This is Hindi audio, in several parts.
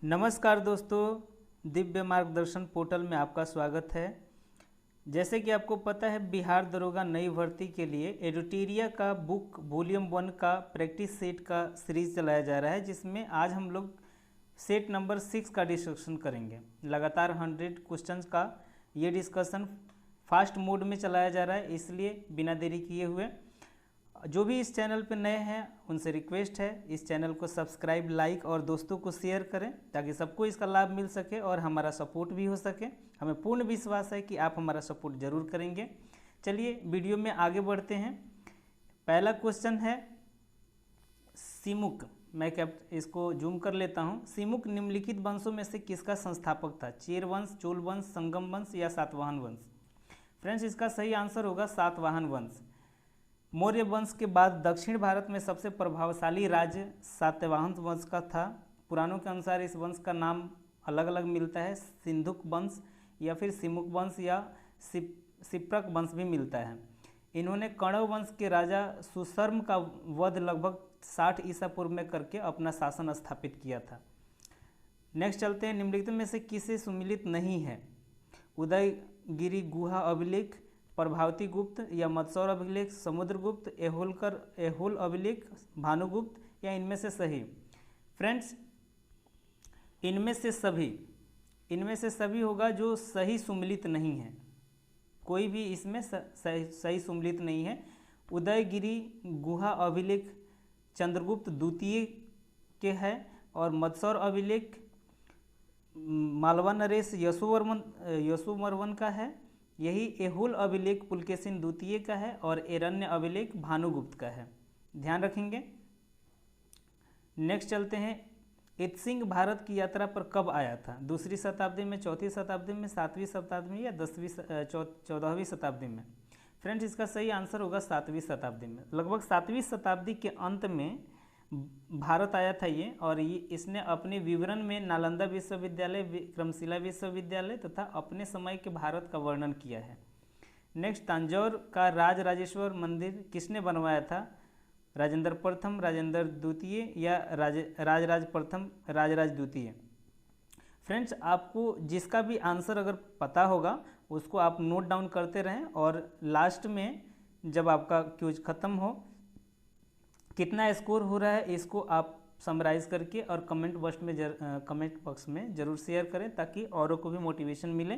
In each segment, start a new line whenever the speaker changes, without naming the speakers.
नमस्कार दोस्तों, दिव्य मार्गदर्शन पोर्टल में आपका स्वागत है। जैसे कि आपको पता है, बिहार दरोगा नई भर्ती के लिए एडिटोरिया का बुक वॉल्यूम 1 का प्रैक्टिस सेट का सीरीज चलाया जा रहा है, जिसमें आज हम लोग सेट नंबर 6 का डिस्कशन करेंगे। लगातार 100 क्वेश्चंस का ये डिस्कशन फास्ट मोड में चलाया जा रहा है, इसलिए बिना देरी किए हुए जो भी इस चैनल पर नए हैं उनसे रिक्वेस्ट है इस चैनल को सब्सक्राइब, लाइक और दोस्तों को शेयर करें ताकि सबको इसका लाभ मिल सके और हमारा सपोर्ट भी हो सके। हमें पूर्ण विश्वास है कि आप हमारा सपोर्ट जरूर करेंगे। चलिए वीडियो में आगे बढ़ते हैं। पहला क्वेश्चन है सिमुक। मैं क्या इसको जूम कर लेता हूँ। सिमुक निम्नलिखित वंशों में से किसका संस्थापक था? चेर वंश, चोल वंश, संगम वंश या सातवाहन वंश? फ्रेंड्स, इसका सही आंसर होगा सातवाहन वंश। मौर्य वंश के बाद दक्षिण भारत में सबसे प्रभावशाली राज्य सातवाहन वंश का था। पुराणों के अनुसार इस वंश का नाम अलग अलग मिलता है, सिंधुक वंश या फिर सिमुक वंश या सिप्रक वंश भी मिलता है। इन्होंने कण्व वंश के राजा सुशर्म का वध लगभग 60 ईसा पूर्व में करके अपना शासन स्थापित किया था। नेक्स्ट चलते हैं। निम्नलिखित में से किसे सुमिलित नहीं है? उदयगिरि गुहा अभिलेख, प्रभावती गुप्त या मत्सौर अभिलेख, समुद्रगुप्त, एहोल अभिलेख, भानुगुप्त या इनमें से सही? फ्रेंड्स, इनमें से सभी होगा जो सही सुमिलित नहीं है। कोई भी इसमें सही सुमिलित नहीं है। उदयगिरि गुहा अभिलेख चंद्रगुप्त द्वितीय के है और मत्सौर अभिलेख मालवा नरेश यशोवर्मन का है। यही एहोल अभिलेख पुलकेशिन द्वितीय का है और एरण्य अभिलेख भानुगुप्त का है। ध्यान रखेंगे। नेक्स्ट चलते हैं। इत्सिंग भारत की यात्रा पर कब आया था? दूसरी शताब्दी में, चौथी शताब्दी में, 7वीं शताब्दी में या 14वीं शताब्दी में? फ्रेंड्स, इसका सही आंसर होगा 7वीं शताब्दी में। लगभग 7वीं शताब्दी के अंत में भारत आया था ये, और इसने अपने विवरण में नालंदा विश्वविद्यालय, विक्रमशिला विश्वविद्यालय तथा अपने समय के भारत का वर्णन किया है। नेक्स्ट, तंजौर का राजराजेश्वर मंदिर किसने बनवाया था? राजेंद्र प्रथम, राजेंद्र द्वितीय या राजराज प्रथम, राजराज द्वितीय? फ्रेंड्स, आपको जिसका भी आंसर अगर पता होगा उसको आप नोट डाउन करते रहें और लास्ट में जब आपका क्विज खत्म हो कितना स्कोर हो रहा है इसको आप समराइज करके और कमेंट बॉक्स में जरूर शेयर करें ताकि औरों को भी मोटिवेशन मिले।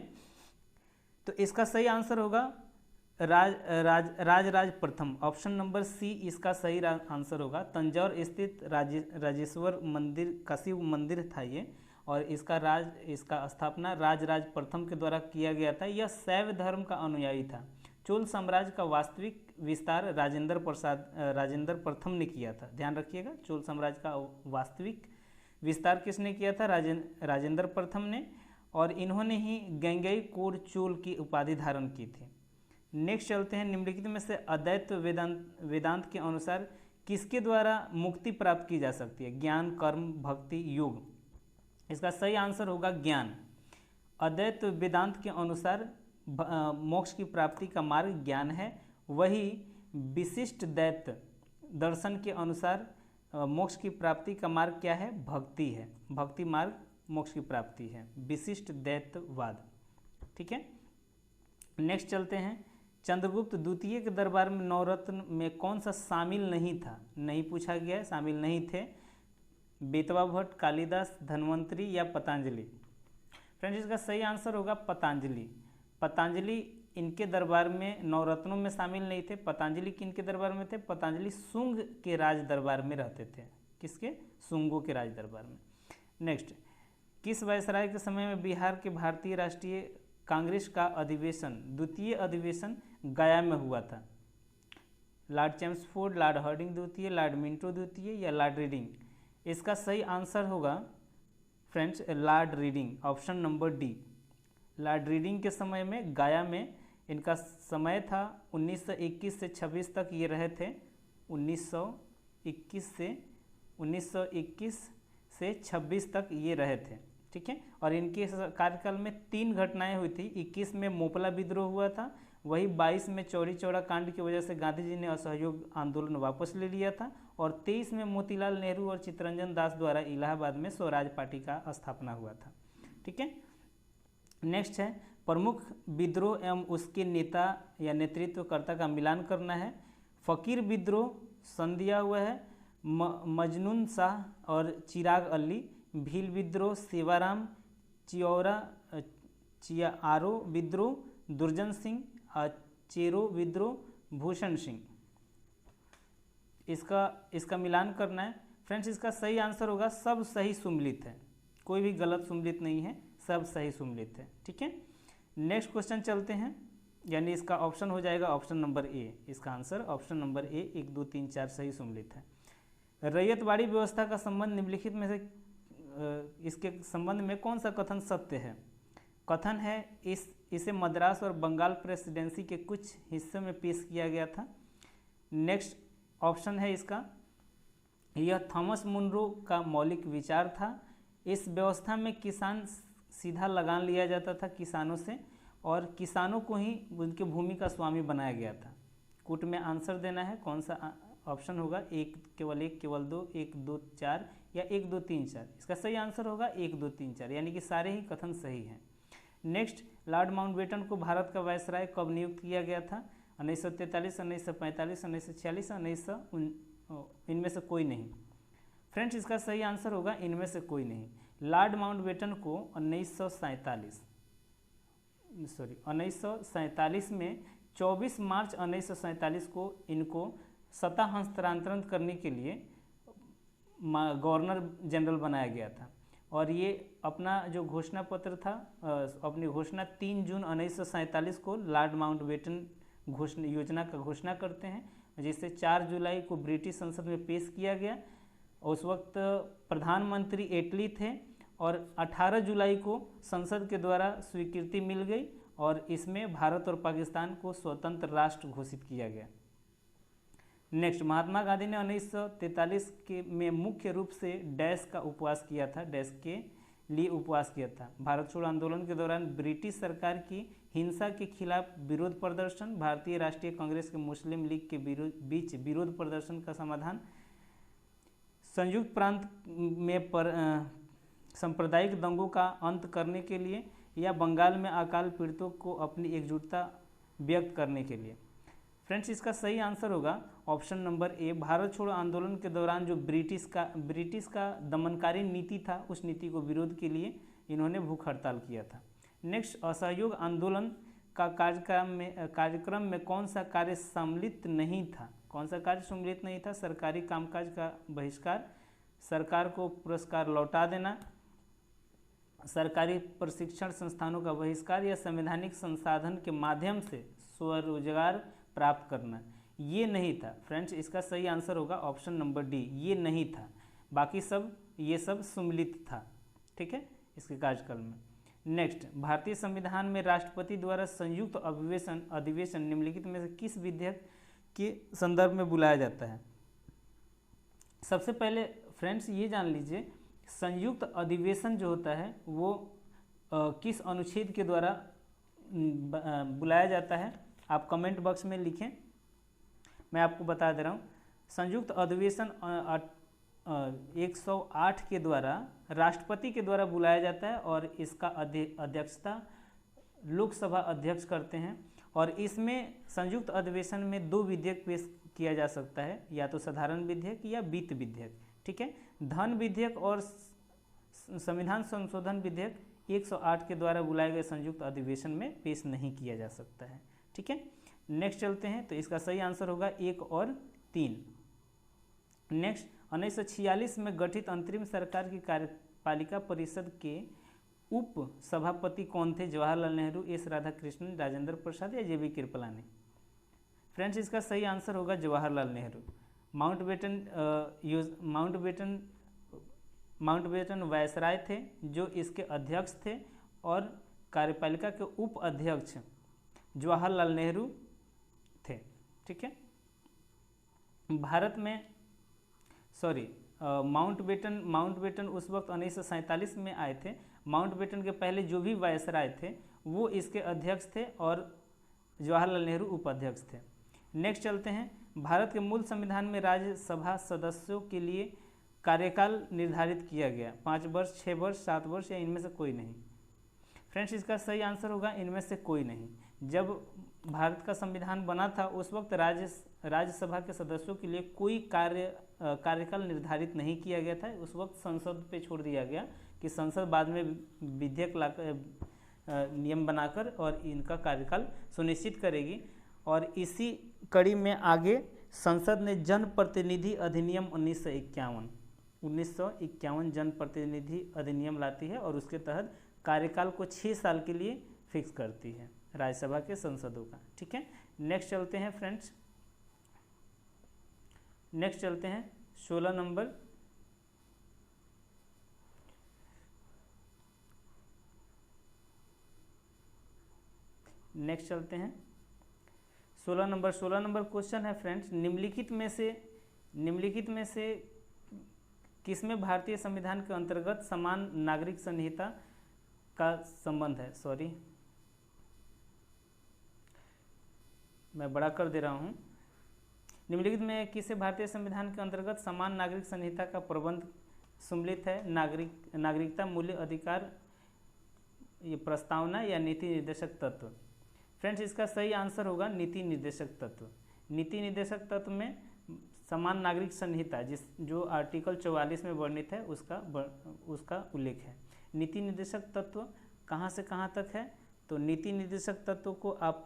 तो इसका सही आंसर होगा राजराज प्रथम। ऑप्शन नंबर सी इसका सही आंसर होगा। तंजौर स्थित राजेश्वर मंदिर का शिव मंदिर था ये, और इसका स्थापना राजराज प्रथम के द्वारा किया गया था। यह शैव धर्म का अनुयायी था। चोल साम्राज्य का वास्तविक विस्तार राजेंद्र प्रथम ने किया था। ध्यान रखिएगा, चोल साम्राज्य का वास्तविक विस्तार किसने किया था? राजेंद्र प्रथम ने, और इन्होंने ही गंगईकोंड चोल की उपाधि धारण की थी। नेक्स्ट चलते हैं। निम्नलिखित में से अद्वैत वेदांत के अनुसार किसके द्वारा मुक्ति प्राप्त की जा सकती है? ज्ञान, कर्म, भक्ति, योग? इसका सही आंसर होगा ज्ञान। अद्वैत वेदांत के अनुसार मोक्ष की प्राप्ति का मार्ग ज्ञान है। वही विशिष्ट द्वैत दर्शन के अनुसार मोक्ष की प्राप्ति का मार्ग क्या है? भक्ति है। भक्ति मार्ग मोक्ष की प्राप्ति है, विशिष्ट द्वैतवाद। ठीक है। नेक्स्ट चलते हैं। चंद्रगुप्त द्वितीय के दरबार में नवरत्न में कौन सा शामिल नहीं था? नहीं पूछा गया है, शामिल नहीं थे। बेतवा भट्ट, कालिदास, धन्वंतरी या पतंजलि? फ्रेंड्स, इसका सही आंसर होगा पतंजलि। पतंजलि इनके दरबार में नवरत्नों में शामिल नहीं थे। पतंजलि किनके दरबार में थे? पतंजलि शुंग के राज दरबार में रहते थे। किसके? शुंगों के राज दरबार में। नेक्स्ट, किस वायसराय के समय में बिहार के भारतीय राष्ट्रीय कांग्रेस का अधिवेशन, द्वितीय अधिवेशन गया में हुआ था? लॉर्ड चेम्सफोर्ड, लॉर्ड हार्डिंग द्वितीय, लॉर्ड मिंटो द्वितीय या लॉर्ड रीडिंग? इसका सही आंसर होगा friends Lord reading. Option number D. Lord reading के समय में गया में इनका समय था 1921 से 26 तक ये रहे थे। 1921 से 26 तक ये रहे थे। ठीक है। और इनके कार्यकाल में 3 घटनाएं हुई थी। 21 में मोपला विद्रोह हुआ था, वही 22 में चौरी चौरा कांड की वजह से गांधी जी ने असहयोग आंदोलन वापस ले लिया था और 23 में मोतीलाल नेहरू और चित्तरंजन दास द्वारा इलाहाबाद में स्वराज पार्टी का स्थापना हुआ था। ठीक है, नेक्स्ट है प्रमुख विद्रोह एवं उसके नेता या नेतृत्वकर्ता का मिलान करना है। फ़कीर विद्रोह सन दिया हुआ है मजनून शाह और चिराग अली, भील विद्रोह सेवाराम, चियारो विद्रोह दुर्जन सिंह, चेरो विद्रोह भूषण सिंह। इसका मिलान करना है। फ्रेंड्स इसका सही आंसर होगा सब सही सुम्मिलित है, कोई भी गलत सुम्मिलित नहीं है, सब सही सुम्मिलित है। ठीक है, नेक्स्ट क्वेश्चन चलते हैं, यानी इसका ऑप्शन हो जाएगा ऑप्शन नंबर ए। इसका आंसर ऑप्शन नंबर ए 1 2 3 4 सही सुम्मिलित है। रैयतवाड़ी व्यवस्था का संबंध निम्नलिखित में से इसके संबंध में कौन सा कथन सत्य है? कथन है इसे मद्रास और बंगाल प्रेसिडेंसी के कुछ हिस्सों में पेश किया गया था। नेक्स्ट ऑप्शन है इसका, यह थॉमस मुनरो का मौलिक विचार था। इस व्यवस्था में किसान सीधा लगान लिया जाता था किसानों से और किसानों को ही उनके भूमि का स्वामी बनाया गया था। कूट में आंसर देना है, कौन सा ऑप्शन होगा? केवल एक, केवल दो, 1 2 4 या 1 2 3 4। इसका सही आंसर होगा 1 2 3 4, यानी कि सारे ही कथन सही हैं। नेक्स्ट, लॉर्ड माउंटबेटन को भारत का वायसराय कब नियुक्त किया गया था? 1943, 1945, 1946, 1900, इनमें से कोई नहीं। फ्रेंड्स इसका सही आंसर होगा इनमें से कोई नहीं। लॉर्ड माउंटबेटन को 1947 में 24 मार्च 1947 को इनको सत्ता हस्तांतरण करने के लिए गवर्नर जनरल बनाया गया था और ये अपना जो घोषणा पत्र था, अपनी घोषणा 3 जून 1947 को लॉर्ड माउंटबेटन योजना का घोषणा करते हैं, जिसे 4 जुलाई को ब्रिटिश संसद में पेश किया गया। उस वक्त प्रधानमंत्री एटली थे और 18 जुलाई को संसद के द्वारा स्वीकृति मिल गई और इसमें भारत और पाकिस्तान को स्वतंत्र राष्ट्र घोषित किया गया। नेक्स्ट, महात्मा गांधी ने 1943 में मुख्य रूप से डैश का उपवास किया था, डैश के लिए उपवास किया था। भारत छोड़ो आंदोलन के दौरान ब्रिटिश सरकार की हिंसा के खिलाफ विरोध प्रदर्शन, भारतीय राष्ट्रीय कांग्रेस के मुस्लिम लीग के बीच विरोध प्रदर्शन का समाधान, संयुक्त प्रांत में सांप्रदायिक दंगों का अंत करने के लिए या बंगाल में अकाल पीड़ितों को अपनी एकजुटता व्यक्त करने के लिए। फ्रेंड्स इसका सही आंसर होगा ऑप्शन नंबर ए। भारत छोड़ो आंदोलन के दौरान जो ब्रिटिश का दमनकारी नीति था, उस नीति को विरोध के लिए इन्होंने भूख हड़ताल किया था। नेक्स्ट, असहयोग आंदोलन का कार्यक्रम में कौन सा कार्य सम्मिलित नहीं था? कौन सा कार्य सम्मिलित नहीं था? सरकारी कामकाज का बहिष्कार, सरकार को पुरस्कार लौटा देना, सरकारी प्रशिक्षण संस्थानों का बहिष्कार या संवैधानिक संसाधन के माध्यम से स्वरोजगार प्राप्त करना। ये नहीं था। फ्रेंड्स इसका सही आंसर होगा ऑप्शन नंबर डी, ये नहीं था। बाकी ये सब सम्मिलित था। ठीक है, इसके कार्यकाल में। नेक्स्ट, भारतीय संविधान में राष्ट्रपति द्वारा संयुक्त अधिवेशन निम्नलिखित में से किस विधेयक के संदर्भ में बुलाया जाता है? सबसे पहले फ्रेंड्स ये जान लीजिए, संयुक्त अधिवेशन जो होता है वो किस अनुच्छेद के द्वारा बुलाया जाता है? आप कमेंट बॉक्स में लिखें, मैं आपको बता दे रहा हूँ। संयुक्त अधिवेशन 108 के द्वारा राष्ट्रपति के द्वारा बुलाया जाता है और इसका अध्यक्षता लोकसभा अध्यक्ष करते हैं और इसमें संयुक्त अधिवेशन में 2 विधेयक पेश किया जा सकता है, या तो साधारण विधेयक या वित्त विधेयक। ठीक है, धन विधेयक और संविधान संशोधन विधेयक 108 के द्वारा बुलाए गए संयुक्त अधिवेशन में पेश नहीं किया जा सकता है। ठीक है, नेक्स्ट चलते हैं, तो इसका सही आंसर होगा 1 और 3। नेक्स्ट, 1946 में गठित अंतरिम सरकार की कार्यपालिका परिषद के उप सभापति कौन थे? जवाहरलाल नेहरू, एस राधाकृष्णन, राजेंद्र प्रसाद या जे बी कृपलानी? फ्रेंड्स इसका सही आंसर होगा जवाहरलाल नेहरू। माउंटबेटन वायसराय थे जो इसके अध्यक्ष थे और कार्यपालिका के उप अध्यक्ष जवाहरलाल नेहरू थे। ठीक है, भारत में माउंटबेटन उस वक्त 1947 में आए थे। माउंटबेटन के पहले जो भी वायसराय थे वो इसके अध्यक्ष थे और जवाहरलाल नेहरू उपाध्यक्ष थे। नेक्स्ट चलते हैं, भारत के मूल संविधान में राज्यसभा सदस्यों के लिए कार्यकाल निर्धारित किया गया, 5 वर्ष, 6 वर्ष, 7 वर्ष या इनमें से कोई नहीं। फ्रेंड्स इसका सही आंसर होगा इनमें से कोई नहीं। जब भारत का संविधान बना था उस वक्त राज्यसभा के सदस्यों के लिए कोई कार्यकाल निर्धारित नहीं किया गया था। उस वक्त संसद पे छोड़ दिया गया कि संसद बाद में विधेयक लाकर नियम बनाकर और इनका कार्यकाल सुनिश्चित करेगी। और इसी कड़ी में आगे संसद ने जनप्रतिनिधि अधिनियम 1951 जनप्रतिनिधि अधिनियम लाती है और उसके तहत कार्यकाल को 6 साल के लिए फिक्स करती है राज्यसभा के सांसदों का। ठीक है, नेक्स्ट चलते हैं फ्रेंड्स, नेक्स्ट चलते हैं 16 नंबर। नेक्स्ट चलते हैं 16 नंबर क्वेश्चन है फ्रेंड्स, निम्नलिखित में से किसमें भारतीय संविधान के अंतर्गत समान नागरिक संहिता का संबंध है। सॉरी मैं बड़ा कर दे रहा हूँ। निम्नलिखित में किसे भारतीय संविधान के अंतर्गत समान नागरिक संहिता का प्रबंध सम्मिलित है। नागरिकता, मूल्य, अधिकार, ये प्रस्तावना या नीति निर्देशक तत्व। फ्रेंड्स इसका सही आंसर होगा नीति निर्देशक तत्व। नीति निर्देशक तत्व में समान नागरिक संहिता जो आर्टिकल 44 में वर्णित है उसका उल्लेख है। नीति निर्देशक तत्व कहाँ से कहाँ तक है, तो नीति निर्देशक तत्व को आप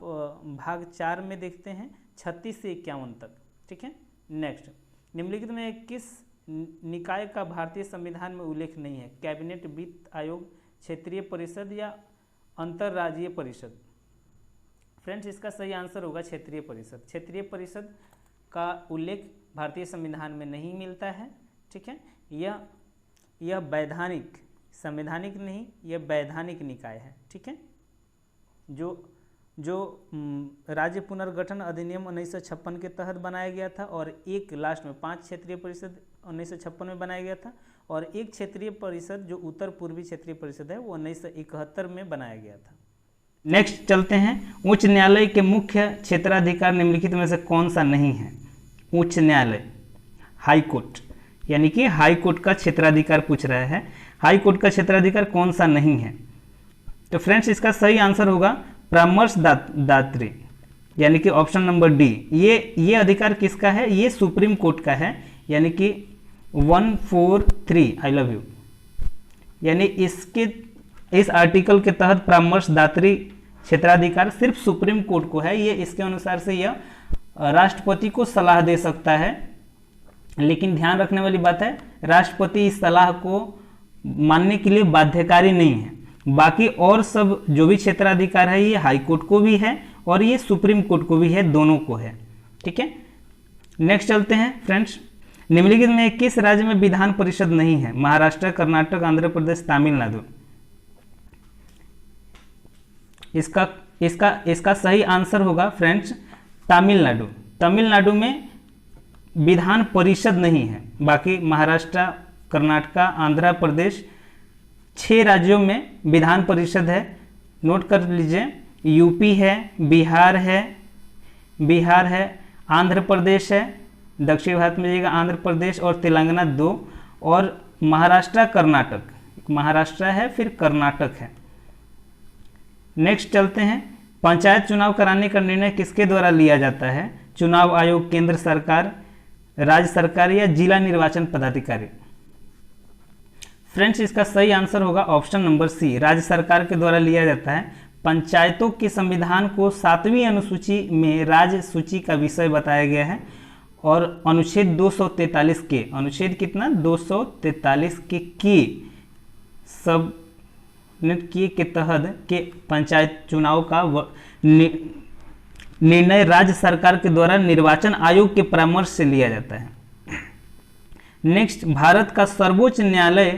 भाग 4 में देखते हैं 36 से 51 तक। ठीक है, नेक्स्ट, निम्नलिखित में किस निकाय का भारतीय संविधान में उल्लेख नहीं है। कैबिनेट, वित्त आयोग, क्षेत्रीय परिषद या अंतर्राज्यीय परिषद। फ्रेंड्स इसका सही आंसर होगा क्षेत्रीय परिषद। क्षेत्रीय परिषद का उल्लेख भारतीय संविधान में नहीं मिलता है। ठीक है, यह वैधानिक, संवैधानिक नहीं, यह वैधानिक निकाय है। ठीक है, जो राज्य पुनर्गठन अधिनियम 1956 के तहत बनाया गया था और एक लास्ट में 5 क्षेत्रीय परिषद 1956 में बनाया गया था और एक क्षेत्रीय परिषद जो उत्तर पूर्वी क्षेत्रीय परिषद है वो 1971 में बनाया गया था। नेक्स्ट चलते हैं, उच्च न्यायालय के मुख्य क्षेत्राधिकार निम्नलिखित में से कौन सा नहीं है। उच्च न्यायालय, हाई कोर्ट, यानी कि हाई कोर्ट का क्षेत्राधिकार पूछ रहा है। हाई कोर्ट का क्षेत्राधिकार कौन सा नहीं है, तो फ्रेंड्स इसका सही आंसर होगा परामर्श दात्री, यानी कि ऑप्शन नंबर डी। ये अधिकार किसका है, ये सुप्रीम कोर्ट का है, यानी कि 143 आई लव यू, यानी इस आर्टिकल के तहत परामर्श दात्री क्षेत्राधिकार सिर्फ सुप्रीम कोर्ट को है। ये इसके अनुसार से यह राष्ट्रपति को सलाह दे सकता है, लेकिन ध्यान रखने वाली बात है राष्ट्रपति इस सलाह को मानने के लिए बाध्यकारी नहीं है। बाकी और सब जो भी क्षेत्राधिकार है ये हाई कोर्ट को भी है और ये सुप्रीम कोर्ट को भी है, दोनों को है। ठीक है, नेक्स्ट चलते हैं फ्रेंड्स, निम्नलिखित में किस राज्य में विधान परिषद नहीं है। महाराष्ट्र, कर्नाटक, आंध्र प्रदेश, तमिलनाडु। इसका सही आंसर होगा फ्रेंड्स तमिलनाडु। तमिलनाडु में विधान परिषद नहीं है। बाकी महाराष्ट्र, कर्नाटक, आंध्र प्रदेश 6 राज्यों में विधान परिषद है। नोट कर लीजिए, यूपी है, बिहार है, आंध्र प्रदेश है, दक्षिण भारत में जाइएगा आंध्र प्रदेश और तेलंगाना 2, और महाराष्ट्र, कर्नाटक, महाराष्ट्र है फिर कर्नाटक है। नेक्स्ट चलते हैं, पंचायत चुनाव कराने का निर्णय किसके द्वारा लिया जाता है। चुनाव आयोग, केंद्र सरकार, राज्य सरकार या जिला निर्वाचन पदाधिकारी। फ्रेंड्स इसका सही आंसर होगा ऑप्शन नंबर सी, राज्य सरकार के द्वारा लिया जाता है। पंचायतों के संविधान को 7वीं अनुसूची में राज्य सूची का विषय बताया गया है और अनुच्छेद 243 के, अनुच्छेद कितना 243 के सब के तहत के पंचायत चुनाव का निर्णय राज्य सरकार के द्वारा निर्वाचन आयोग के परामर्श से लिया जाता है। नेक्स्ट, भारत का सर्वोच्च न्यायालय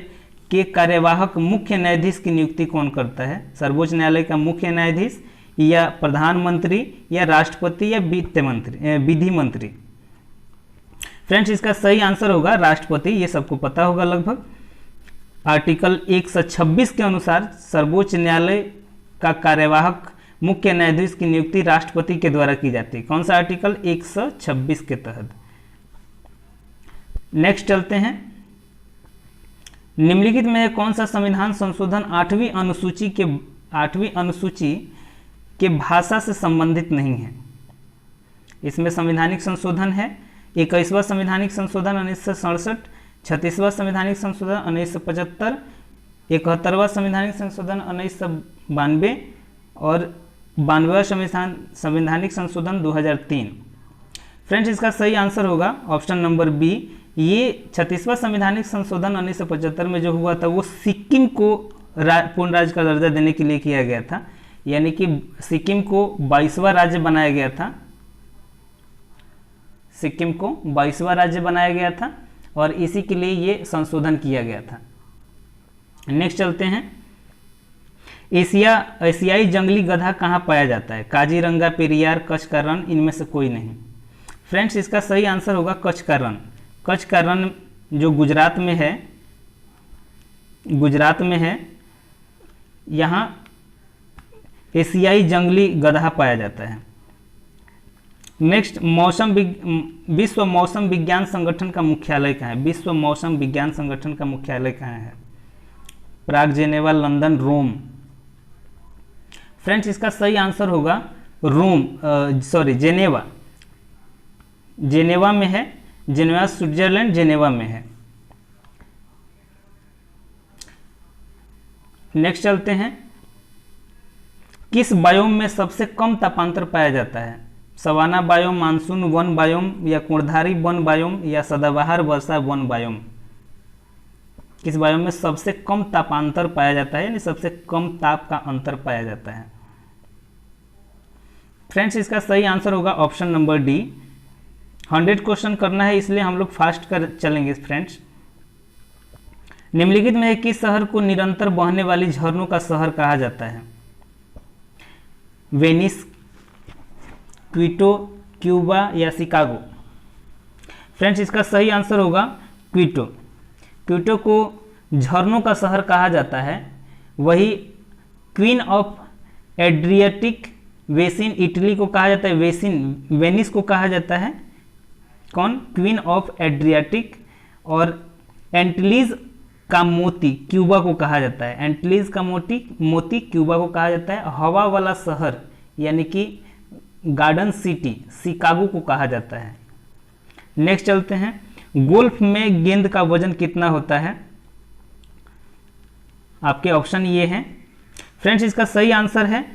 के कार्यवाहक मुख्य न्यायाधीश की नियुक्ति कौन करता है। सर्वोच्च न्यायालय का मुख्य न्यायाधीश या प्रधानमंत्री या राष्ट्रपति या विधि मंत्री। फ्रेंड्स इसका सही आंसर होगा राष्ट्रपति, ये सबको पता होगा लगभग। आर्टिकल 126 के अनुसार सर्वोच्च न्यायालय का कार्यवाहक मुख्य न्यायाधीश की नियुक्ति राष्ट्रपति के द्वारा की जाती है। कौन सा आर्टिकल? 126 के तहत। नेक्स्ट चलते हैं, निम्नलिखित में कौन सा संविधान संशोधन 8वीं अनुसूची के भाषा से संबंधित नहीं है? इसमें संवैधानिक संशोधन है 21वां संवैधानिक संशोधन 1967, 36वां संवैधानिक संशोधन 1975, 71वां संवैधानिक संशोधन 1992 और 92वां संवैधानिक संशोधन 2003। फ्रेंड्स, इसका सही आंसर होगा ऑप्शन नंबर बी। ये 36वां संवैधानिक संशोधन 1975 में जो हुआ था वो सिक्किम को पूर्ण राज्य का दर्जा देने के लिए किया गया था, यानी कि सिक्किम को 22वां राज्य बनाया गया था। सिक्किम को 22वां राज्य बनाया गया था और इसी के लिए ये संशोधन किया गया था। नेक्स्ट चलते हैं, एशियाई जंगली गधा कहाँ पाया जाता है? काजीरंगा, पेरियार, कच्छ का रण, इनमें से कोई नहीं। फ्रेंड्स, इसका सही आंसर होगा कच्छ का रण। कच्छ का रण जो गुजरात में है, यहाँ एशियाई जंगली गधा पाया जाता है। नेक्स्ट, विश्व मौसम विज्ञान संगठन का मुख्यालय कहाँ है? विश्व मौसम विज्ञान संगठन का मुख्यालय कहाँ है? प्राग, जेनेवा, लंदन, रोम। फ्रेंड्स, इसका सही आंसर होगा जेनेवा। जेनेवा में है, जेनेवा स्विट्जरलैंड जेनेवा में है। नेक्स्ट चलते हैं, किस बायोम में सबसे कम तापांतर पाया जाता है? सवाना बायोम, मानसून वन बायोम, या कुणधारी वन बायोम, या सदाबहार वर्षा वन बायोम। किस बायोम में सबसे कम तापांतर पाया जाता है, यानी सबसे कम ताप का अंतर पाया जाता है? फ्रेंड्स, इसका सही आंसर होगा ऑप्शन नंबर डी। 100 क्वेश्चन करना है, इसलिए हम लोग फास्ट कर चलेंगे। फ्रेंड्स, निम्नलिखित में किस शहर को निरंतर बहने वाली झरनों का शहर कहा जाता है? वेनिस, क्विटो, क्यूबा, या शिकागो। फ्रेंड्स, इसका सही आंसर होगा क्विटो। क्विटो को झरनों का शहर कहा जाता है। वही queen of Adriatic basin Italy को कहा जाता है। वेनिस को कहा जाता है कौन? Queen of Adriatic. और एंटिलीज का मोती क्यूबा को कहा जाता है। एंटिलीज का मोती क्यूबा को कहा जाता है। हवा वाला शहर यानी कि गार्डन सिटी शिकागो को कहा जाता है। नेक्स्ट चलते हैं, गोल्फ में गेंद का वजन कितना होता है? आपके ऑप्शन ये हैं। फ्रेंड्स, इसका सही आंसर है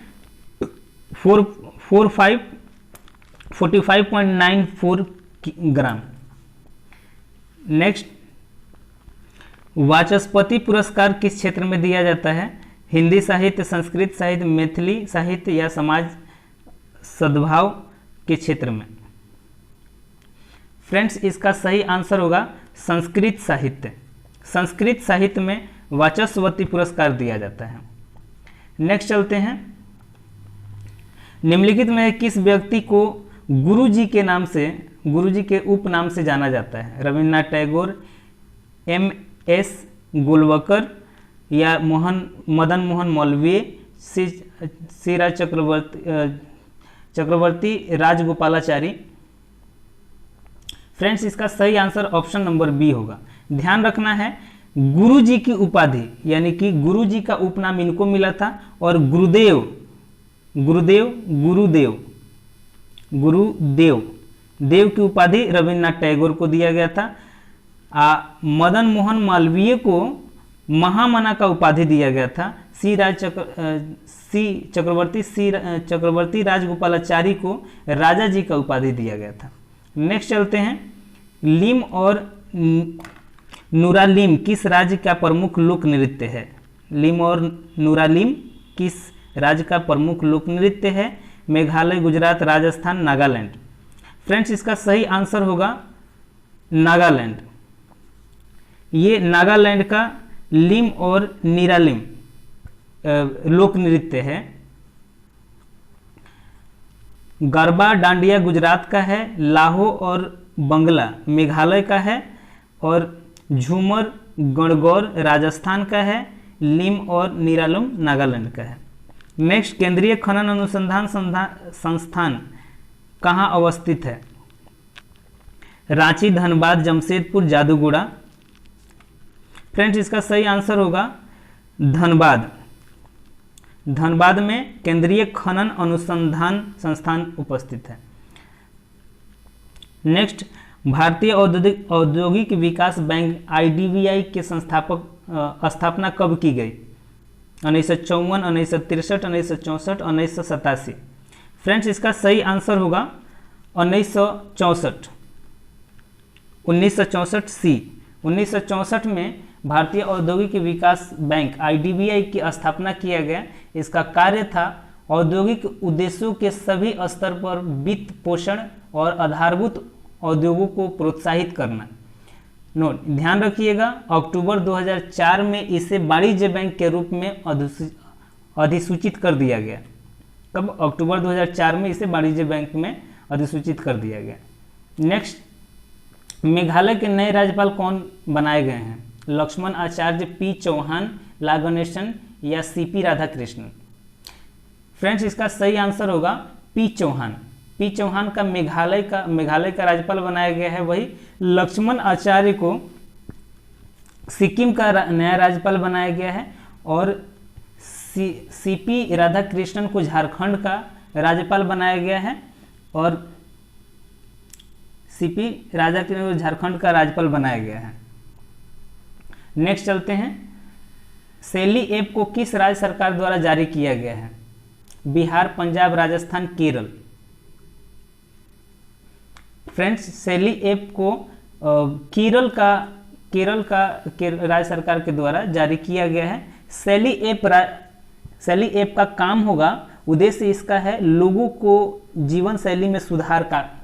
45.94 ग्राम। नेक्स्ट, वाचस्पति पुरस्कार किस क्षेत्र में दिया जाता है? हिंदी साहित्य, संस्कृत साहित्य, मैथिली साहित्य, या समाज सद्भाव के क्षेत्र में? फ्रेंड्स, इसका सही आंसर होगा संस्कृत साहित्य। संस्कृत साहित्य में वाचस्पति पुरस्कार दिया जाता है। नेक्स्ट चलते हैं, निम्नलिखित में किस व्यक्ति को गुरुजी के नाम से, गुरुजी के उपनाम से जाना जाता है? रविन्द्रनाथ टैगोर, MS गोलवकर, या मदन मोहन मालवीय, सीरा चक्रवर्ती राजगोपालाचारी। फ्रेंड्स, इसका सही आंसर ऑप्शन नंबर बी होगा। ध्यान रखना है, गुरुजी की उपाधि यानी कि गुरुजी का उपनाम इनको मिला था, और गुरुदेव की उपाधि रविन्द्रनाथ टैगोर को दिया गया था। मदन मोहन मालवीय को महामना का उपाधि दिया गया था। चक्रवर्ती राजगोपालाचारी को राजा जी का उपाधि दिया गया था। नेक्स्ट चलते हैं, लीम और नुरालीम किस राज्य का प्रमुख लोक नृत्य है? लीम और नुरालीम किस राज्य का प्रमुख लोक नृत्य है? मेघालय, गुजरात, राजस्थान, नागालैंड। फ्रेंड्स, इसका सही आंसर होगा नागालैंड। ये नागालैंड का लीम और निरालीम लोक नृत्य है। गरबा डांडिया गुजरात का है। लाहो और बंगला मेघालय का है। और झूमर गणगौर राजस्थान का है। लीम और निरालम नागालैंड का है। नेक्स्ट, केंद्रीय खनन अनुसंधान संस्थान कहाँ अवस्थित है? रांची, धनबाद, जमशेदपुर, जादूगोड़ा। फ्रेंड्स इसका सही आंसर होगा धनबाद। धनबाद में केंद्रीय खनन अनुसंधान संस्थान उपस्थित है। नेक्स्ट, भारतीय औद्योगिक विकास बैंक IDBI के स्थापना कब की गई? 1954, 1963, 1964, 1987। फ्रेंड्स इसका सही आंसर होगा 1964। 1964 सी। 1964 में भारतीय औद्योगिक विकास बैंक IDBI की स्थापना किया गया। इसका कार्य था औद्योगिक उद्देश्यों के सभी स्तर पर वित्त पोषण और आधारभूत उद्योगों को प्रोत्साहित करना। नोट, ध्यान रखिएगा, अक्टूबर 2004 में इसे वाणिज्य बैंक के रूप में अधिसूचित कर दिया गया। कब? अक्टूबर 2004 में इसे वाणिज्य बैंक में अधिसूचित कर दिया गया। नेक्स्ट, मेघालय के नए राज्यपाल कौन बनाए गए हैं? लक्ष्मण आचार्य, P चौहान, ला गणेशन या CP राधाकृष्णन। फ्रेंड्स इसका सही आंसर होगा P चौहान। P चौहान का मेघालय का राज्यपाल बनाया गया है। वही लक्ष्मण आचार्य को सिक्किम का नया राज्यपाल बनाया गया है और CP राधाकृष्णन को झारखंड का राज्यपाल बनाया गया है और CP राधाकृष्णन को झारखंड का राज्यपाल बनाया गया है। नेक्स्ट चलते हैं, शैली ऐप को किस राज्य सरकार द्वारा जारी किया गया है? बिहार, पंजाब, राजस्थान, केरल। फ्रेंड्स शैली ऐप को केरल का राज्य सरकार के द्वारा जारी किया गया है। शैली ऐप का काम होगा, उद्देश्य इसका है लोगों को जीवन शैली में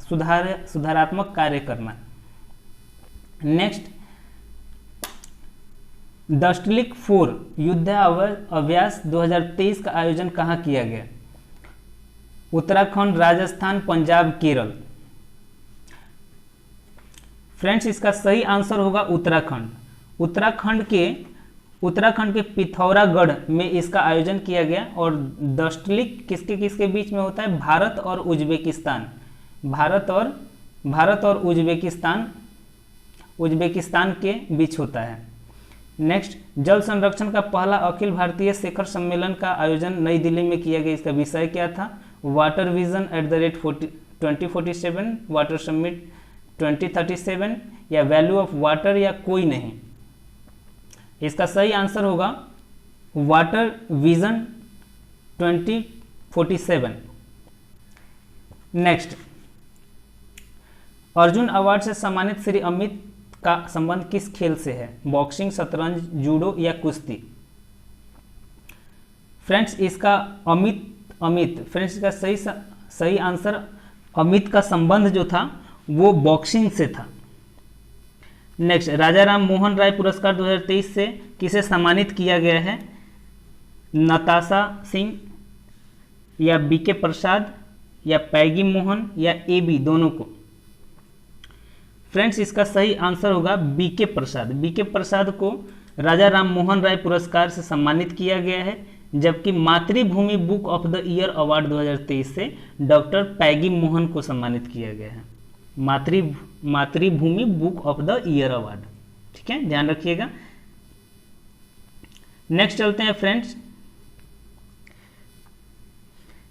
सुधारात्मक कार्य करना। नेक्स्ट, दष्टलिक 4 युद्धाभ्यास 2023 का आयोजन कहाँ किया गया? उत्तराखंड, राजस्थान, पंजाब, केरल। फ्रेंड्स इसका सही आंसर होगा उत्तराखंड। उत्तराखंड के पिथौरागढ़ में इसका आयोजन किया गया और दष्टलिक किसके किसके बीच में होता है? भारत और उज्बेकिस्तान। भारत और उज्बेकिस्तान के बीच होता है। नेक्स्ट, जल संरक्षण का पहला अखिल भारतीय शिखर सम्मेलन का आयोजन नई दिल्ली में किया गया। इसका विषय क्या था? वाटर विजन @2047, वाटर समिट 2037 या वैल्यू ऑफ वाटर या कोई नहीं। इसका सही आंसर होगा water vision 2047। Next, Arjun award से सम्मानित श्री अमित का संबंध किस खेल से है? बॉक्सिंग, शतरंज, जूडो या कुश्ती। फ्रेंड्स इसका फ्रेंड्स इसका सही आंसर अमित का संबंध जो था वो बॉक्सिंग से था। नेक्स्ट, राजा राम मोहन राय पुरस्कार 2023 से किसे सम्मानित किया गया है? नताशा सिंह या BK प्रसाद या पैगी मोहन या AB दोनों को। फ्रेंड्स इसका सही आंसर होगा BK प्रसाद। BK प्रसाद को राजा राम मोहन राय पुरस्कार से सम्मानित किया गया है, जबकि मातृभूमि book of the year award 2023 से डॉक्टर पैगी मोहन को सम्मानित किया गया है। मातृभूमि book of the year award, ठीक है, ध्यान रखिएगा। नेक्स्ट चलते हैं फ्रेंड्स।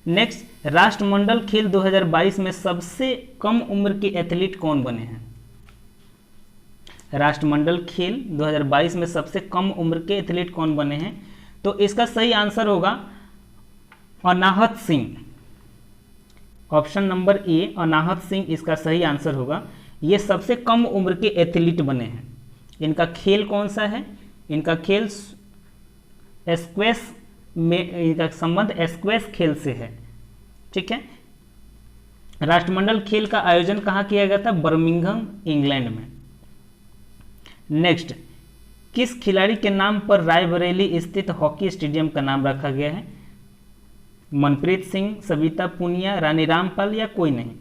नेक्स्ट, राष्ट्रमंडल खेल 2022 में सबसे कम उम्र के एथलीट कौन बने हैं? राष्ट्रमंडल खेल 2022 में सबसे कम उम्र के एथलीट कौन बने हैं? तो इसका सही आंसर होगा Anahat Singh. Option number A Anahat Singh इसका सही आंसर होगा। ये सबसे कम उम्र के एथलीट बने हैं। इनका खेल कौन सा है? इनका खेल स्क्वैश में, इनका संबंध स्क्वैश खेल से है, ठीक है। राष्ट्रमंडल खेल का आयोजन कहाँ किया गया था? बर्मिंघम, इंग्लैंड में। नेक्स्ट, किस खिलाड़ी के नाम पर रायबरेली स्थित हॉकी स्टेडियम का नाम रखा गया है? मनप्रीत सिंह, सविता पुनिया, रानी रामपाल या कोई नहीं।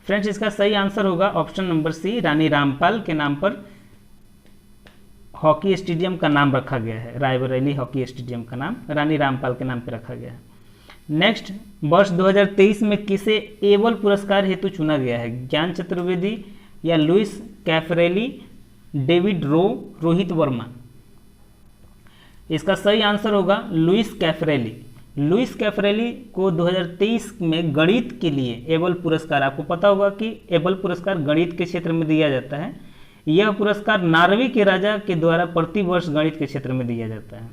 फ्रेंड्स इसका सही आंसर होगा option number C, Rani Rampal के नाम पर हॉकी स्टेडियम का नाम रखा गया है, रायबरेली हॉकी स्टेडियम का नाम रानी रामपाल के नाम पर रखा गया है। नेक्स्ट, वर्ष 2023 में किसे एबल पुरस्कार हेतु चुना गया है? ज्ञान चतुर्वेदी या लुइस कैफरेली, डेविड रो, रोहित वर्मा? इसका सही आंसर होगा लुइस कैफरेली। लुइस कैफरेली को 2023 में गणित के लिए एबल पुरस्कार, आपको पता होगा कि एबल पुरस्कार गणित के क्षेत्र में दिया जाता है। यह पुरस्कार नॉर्वे के राजा के द्वारा प्रति वर्ष गणित के क्षेत्र में दिया जाता है।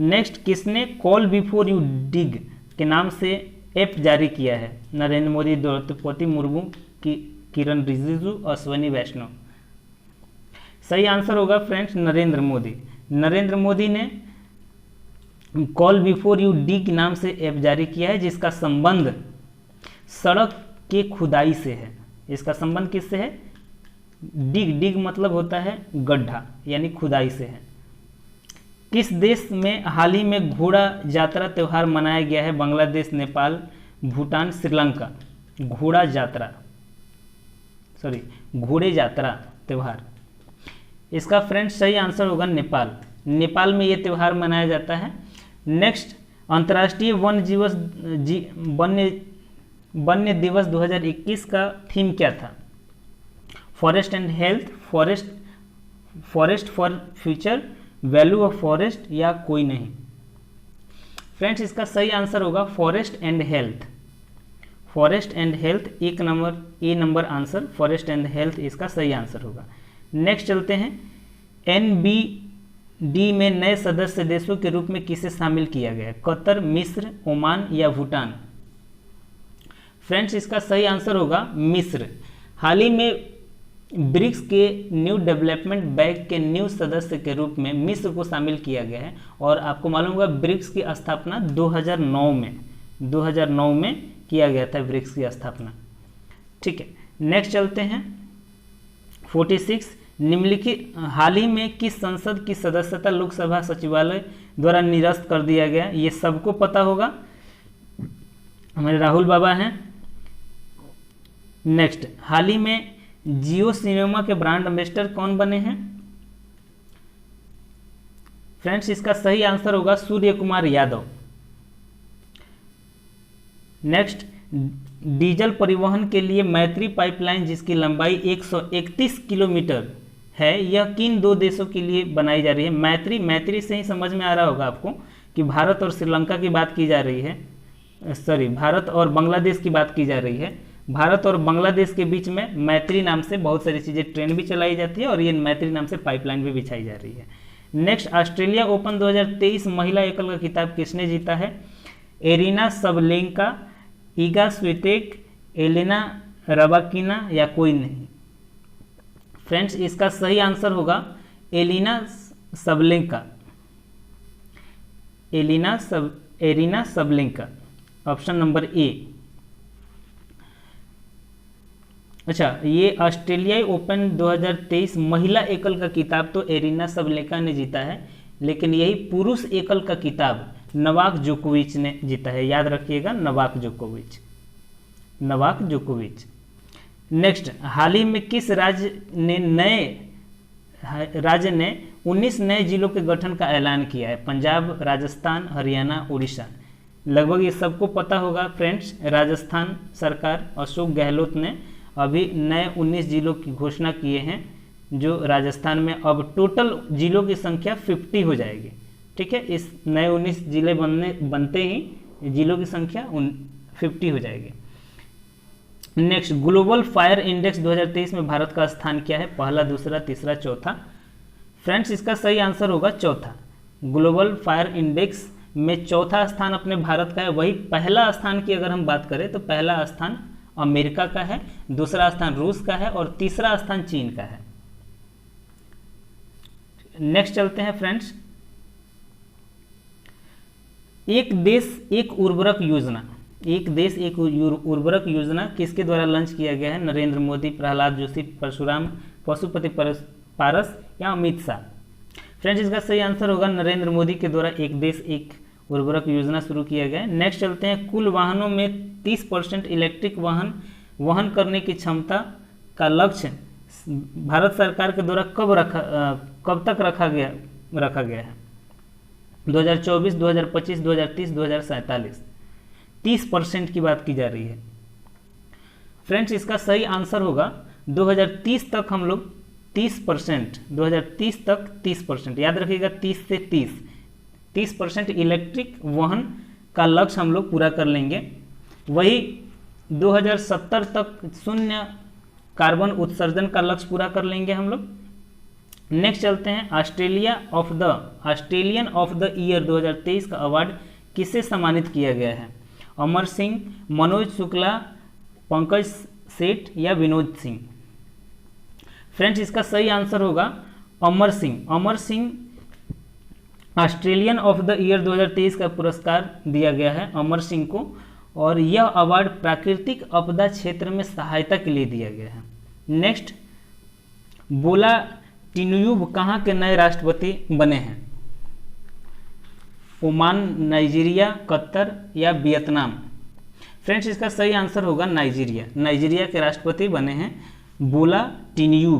नेक्स्ट, किसने कॉल बिफोर यू डिग के नाम से ऐप जारी किया है? नरेंद्र मोदी, द्रौपदी मुर्मू, किरण रिजिजू, अश्विनी वैष्णव? सही आंसर होगा फ्रेंड्स नरेंद्र मोदी। नरेंद्र मोदी ने कॉल बिफोर यू डिग नाम से ऐप जारी किया है, जिसका संबंध सड़क के खुदाई से है। इसका संबंध किससे है? डिग, डिग मतलब होता है गड्ढा, यानी खुदाई से है। किस देश में हाल ही में घोड़ा यात्रा त्यौहार मनाया गया है? बांग्लादेश, नेपाल, भूटान, श्रीलंका? घोड़ा यात्रा त्यौहार, इसका फ्रेंड्स सही आंसर होगा नेपाल। नेपाल में ये त्यौहार मनाया जाता है। नेक्स्ट, अंतर्राष्ट्रीय वन्य दिवस 2021 का थीम क्या था? Forest and health, forest for future, value of forest या कोई नहीं? फ्रेंड्स, इसका सही आंसर होगा forest and health. Forest and health A number answer, forest and health इसका सही आंसर होगा। नेक्स्ट चलते हैं, NBD में नए सदस्य देशों के रूप में किसे शामिल किया गया है? कतर, मिस्र, ओमान या भूटान? फ्रेंड्स, इसका सही आंसर होगा मिस्र। हाल ही में ब्रिक्स के न्यू डेवलपमेंट बैंक के न्यू सदस्य के रूप में मिस्र को शामिल किया गया है। और आपको मालूम होगा ब्रिक्स की स्थापना 2009 में किया गया था, ब्रिक्स की स्थापना। ठीक है, नेक्स्ट चलते हैं 46, निम्नलिखित हाल ही में किस संसद की सदस्यता लोकसभा सचिवालय द्वारा निरस्त कर दिया गया? ये सबको पता होगा, हमारे राहुल बाबा हैं। नेक्स्ट, हाल ही में जियो सिनेमा के ब्रांड एम्बेसडर कौन बने हैं? फ्रेंड्स, इसका सही आंसर होगा सूर्य कुमार यादव। नेक्स्ट, डीजल परिवहन के लिए मैत्री पाइपलाइन जिसकी लंबाई 131 किलोमीटर है, यह किन दो देशों के लिए बनाई जा रही है? मैत्री से ही समझ में आ रहा होगा आपको कि भारत और श्रीलंका की बात की जा रही है, भारत और बांग्लादेश की बात की जा रही है। भारत और बांग्लादेश के बीच में मैत्री नाम से बहुत सारी चीज़ें, ट्रेन भी चलाई जाती है और ये मैत्री नाम से पाइपलाइन भी बिछाई जा रही है। नेक्स्ट, ऑस्ट्रेलिया ओपन 2023 महिला एकल का खिताब किसने जीता है? Aryna Sabalenka, Iga Swiatek, Elena Rybakina या कोई नहीं? फ्रेंड्स, इसका सही आंसर होगा Aryna Sabalenka, option number A. अच्छा, ये ऑस्ट्रेलियाई ओपन 2023 महिला एकल का किताब तो एरिना सबलेंका ने जीता है, लेकिन यही पुरुष एकल का किताब नोवाक जोकोविच ने जीता है। याद रखिएगा, नोवाक जोकोविच। नेक्स्ट, हाल ही में किस राज्य ने 19 नए जिलों के गठन का ऐलान किया है? पंजाब, राजस्थान, हरियाणा, उड़ीसा? लगभग ये सबको पता होगा फ्रेंड्स। राजस्थान सरकार अशोक गहलोत ने अभी नए 19 जिलों की घोषणा किए हैं, जो राजस्थान में अब टोटल जिलों की संख्या 50 हो जाएगी। ठीक है, इस नए 19 जिले बनते ही जिलों की संख्या 50 हो जाएगी। नेक्स्ट, ग्लोबल फायर इंडेक्स 2023 में भारत का स्थान क्या है? पहला, दूसरा, तीसरा, चौथा? फ्रेंड्स, इसका सही आंसर होगा चौथा। ग्लोबल फायर इंडेक्स में चौथा स्थान अपने भारत का है। वही पहला स्थान की अगर हम बात करें तो पहला स्थान अमेरिका का है, दूसरा स्थान रूस का है और तीसरा स्थान चीन का है। नेक्स्ट चलते हैं फ्रेंड्स, एक देश एक उर्वरक योजना किसके द्वारा लॉन्च किया गया है? नरेंद्र मोदी, प्रहलाद जोशी, परशुराम, पशुपति पारस या अमित शाह? फ्रेंड्स, इसका सही आंसर होगा नरेंद्र मोदी के द्वारा एक देश एक उर्वरक योजना शुरू किया गया है। नेक्स्ट चलते हैं, कुल वाहनों में 30% इलेक्ट्रिक वाहन वहन करने की क्षमता का लक्ष्य भारत सरकार के द्वारा कब तक रखा गया है? 2024, 2025, 2030, 2047, 30% की बात की जा रही है। फ्रेंड्स इसका सही आंसर होगा 2030 तक हम लोग 30%, 2030 तक 30%, याद रखिएगा 30 से 30% इलेक्ट्रिक वाहन का लक्ष्य हम लोग पूरा कर लेंगे। वही 2070 तक शून्य कार्बन उत्सर्जन का लक्ष्य पूरा कर लेंगे हम लोग। नेक्स्ट चलते हैं, ऑस्ट्रेलियन ऑफ द ईयर 2023 का अवार्ड किसे सम्मानित किया गया है? अमर सिंह, मनोज शुक्ला, पंकज सेठ या विनोद सिंह? फ्रेंड्स इसका सही आंसर होगा Amar Singh. Amar Singh Australian of the year 2023 का पुरस्कार दिया गया है अमर सिंह को, और यह अवार्ड प्राकृतिक आपदा क्षेत्र में सहायता के लिए दिया गया है। नेक्स्ट, बोला टिनुयूब कहाँ के नए राष्ट्रपति बने हैं? ओमान, नाइजीरिया, कतर या वियतनाम? फ्रेंड्स इसका सही आंसर होगा नाइजीरिया। नाइजीरिया के राष्ट्रपति बने हैं बोला टिनुबू।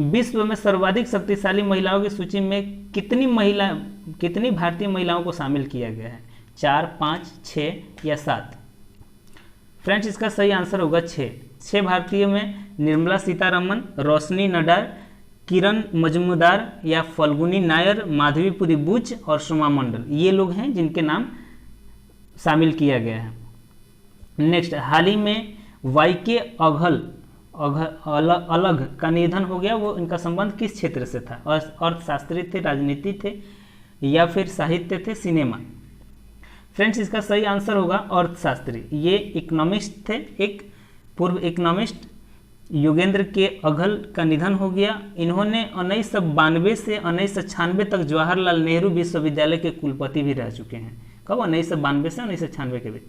विश्व में सर्वाधिक शक्तिशाली महिलाओं की सूची में कितनी भारतीय महिलाओं को शामिल किया गया है? 4, 5, 6 या 7? फ्रेंड्स इसका सही आंसर होगा 6 भारतीय में निर्मला सीतारमन, रोशनी नडार, किरण मजूमदार या फल्गुनी नायर, माधवीपुरी बुच और सोमा मंडल, ये लोग हैं जिनके नाम शामिल किया गया है। नेक्स्ट, हाल ही में वाईके अलग का निधन हो गया, वो इनका संबंध किस क्षेत्र से था? अर्थशास्त्री थे, राजनीति थे या फिर साहित्य थे, सिनेमा? फ्रेंड्स इसका सही आंसर होगा अर्थशास्त्री। ये इकोनॉमिस्ट थे, एक पूर्व इकोनॉमिस्ट योगेंद्र के अघल का निधन हो गया। इन्होंने 1992 से 1996 तक जवाहरलाल नेहरू विश्वविद्यालय के कुलपति भी रह चुके हैं। कब? 1992 से 1996 के बीच।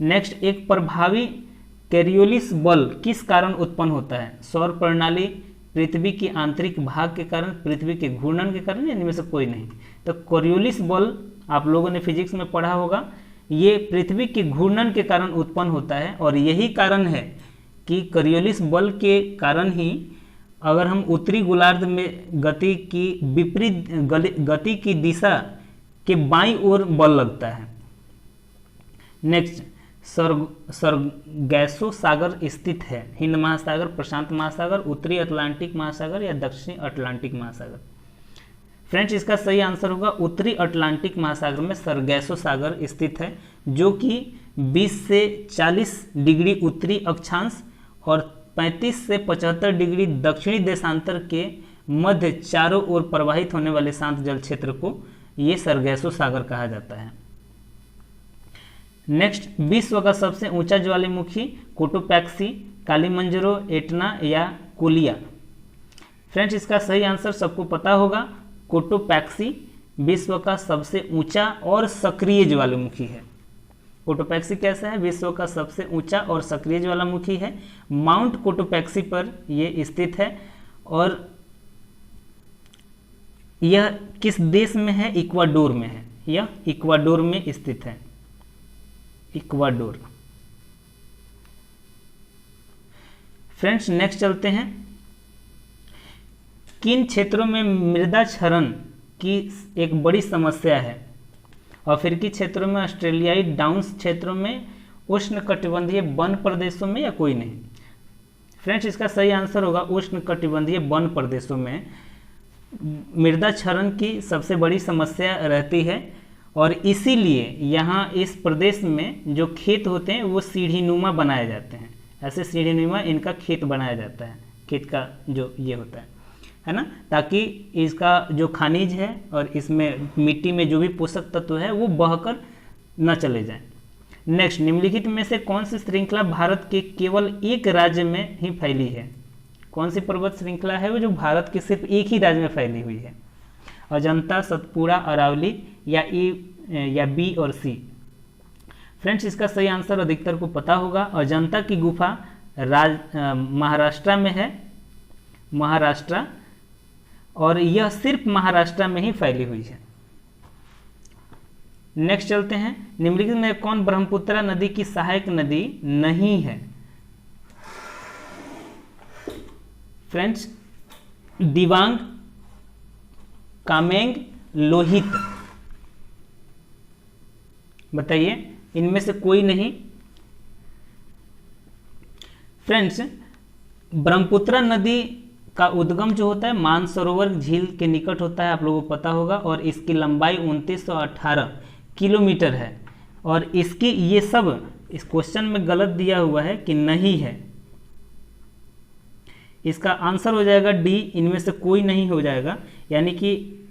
नेक्स्ट, एक प्रभावी कोरियोलिस बल किस कारण उत्पन्न होता है? सौर प्रणाली, पृथ्वी की आंतरिक भाग के कारण, पृथ्वी के घूर्णन के कारण, या इनमें से कोई नहीं? तो कोरियोलिस बल आप लोगों ने फिजिक्स में पढ़ा होगा, ये पृथ्वी के घूर्णन के कारण उत्पन्न होता है, और यही कारण है कि कोरियोलिस बल के कारण ही अगर हम उत्तरी गोलार्ध में गति की विपरीत गति की दिशा के बाईं ओर बल लगता है। नेक्स्ट, सरगैसो सागर स्थित है? हिंद महासागर, प्रशांत महासागर, उत्तरी अटलांटिक महासागर या दक्षिणी अटलांटिक महासागर? फ्रेंड्स इसका सही आंसर होगा उत्तरी अटलांटिक महासागर में सरगैसो सागर स्थित है, जो कि 20 से 40 डिग्री उत्तरी अक्षांश और 35 से 75 डिग्री दक्षिणी देशांतर के मध्य चारों ओर प्रवाहित होने वाले शांत जल क्षेत्र को ये सरगैसो सागर कहा जाता है। नेक्स्ट, विश्व का सबसे ऊंचा ज्वालामुखी कोटोपैक्सी, कालीमंजरो, एटना या कोलिया? फ्रेंड्स इसका सही आंसर सबको पता होगा, कोटोपैक्सी विश्व का सबसे ऊंचा और सक्रिय ज्वालामुखी है। कोटोपैक्सी कैसा है? विश्व का सबसे ऊंचा और सक्रिय ज्वालामुखी है। माउंट कोटोपैक्सी पर यह स्थित है, और यह किस देश में है? इक्वाडोर में है। यह इक्वाडोर में स्थित है, इक्वाडोर। फ्रेंड्स नेक्स्ट चलते हैं, किन क्षेत्रों में मृदा क्षरण की एक बड़ी समस्या है? अफ्रीकी क्षेत्रों में, ऑस्ट्रेलियाई डाउन्स क्षेत्रों में, उष्णकटिबंधीय वन प्रदेशों में या कोई नहीं? फ्रेंड्स इसका सही आंसर होगा उष्णकटिबंधीय वन प्रदेशों में मृदा क्षरण की सबसे बड़ी समस्या रहती है, और इसीलिए यहाँ इस प्रदेश में जो खेत होते हैं वो सीढ़ीनुमा बनाए जाते हैं। ऐसे सीढ़ीनुमा इनका खेत बनाया जाता है, खेत का जो ये होता है ना, ताकि इसका जो खनिज है और इसमें मिट्टी में जो भी पोषक तत्व है वो बहकर न चले जाएं। नेक्स्ट, निम्नलिखित में से कौन सी श्रृंखला भारत के केवल एक राज्य में ही फैली है? कौन सी पर्वत श्रृंखला है वो जो भारत के सिर्फ एक ही राज्य में फैली हुई है? अजंता, सतपुड़ा, अरावली या बी और सी? फ्रेंड्स इसका सही आंसर अधिकतर को पता होगा, अजंता की गुफा महाराष्ट्र में है, महाराष्ट्र, और यह सिर्फ महाराष्ट्र में ही फैली हुई है। नेक्स्ट चलते हैं, निम्नलिखित में कौन ब्रह्मपुत्र नदी की सहायक नदी नहीं है? फ्रेंड्स, दिबांग, कामेंग, लोहित, बताइए इनमें से कोई नहीं। फ्रेंड्स, ब्रह्मपुत्र नदी का उद्गम जो होता है मानसरोवर झील के निकट होता है, आप लोगों को पता होगा, और इसकी लंबाई 2918 किलोमीटर है। और इसकी ये सब इस क्वेश्चन में गलत दिया हुआ है कि नहीं है, इसका आंसर हो जाएगा डी, इनमें से कोई नहीं हो जाएगा, यानी कि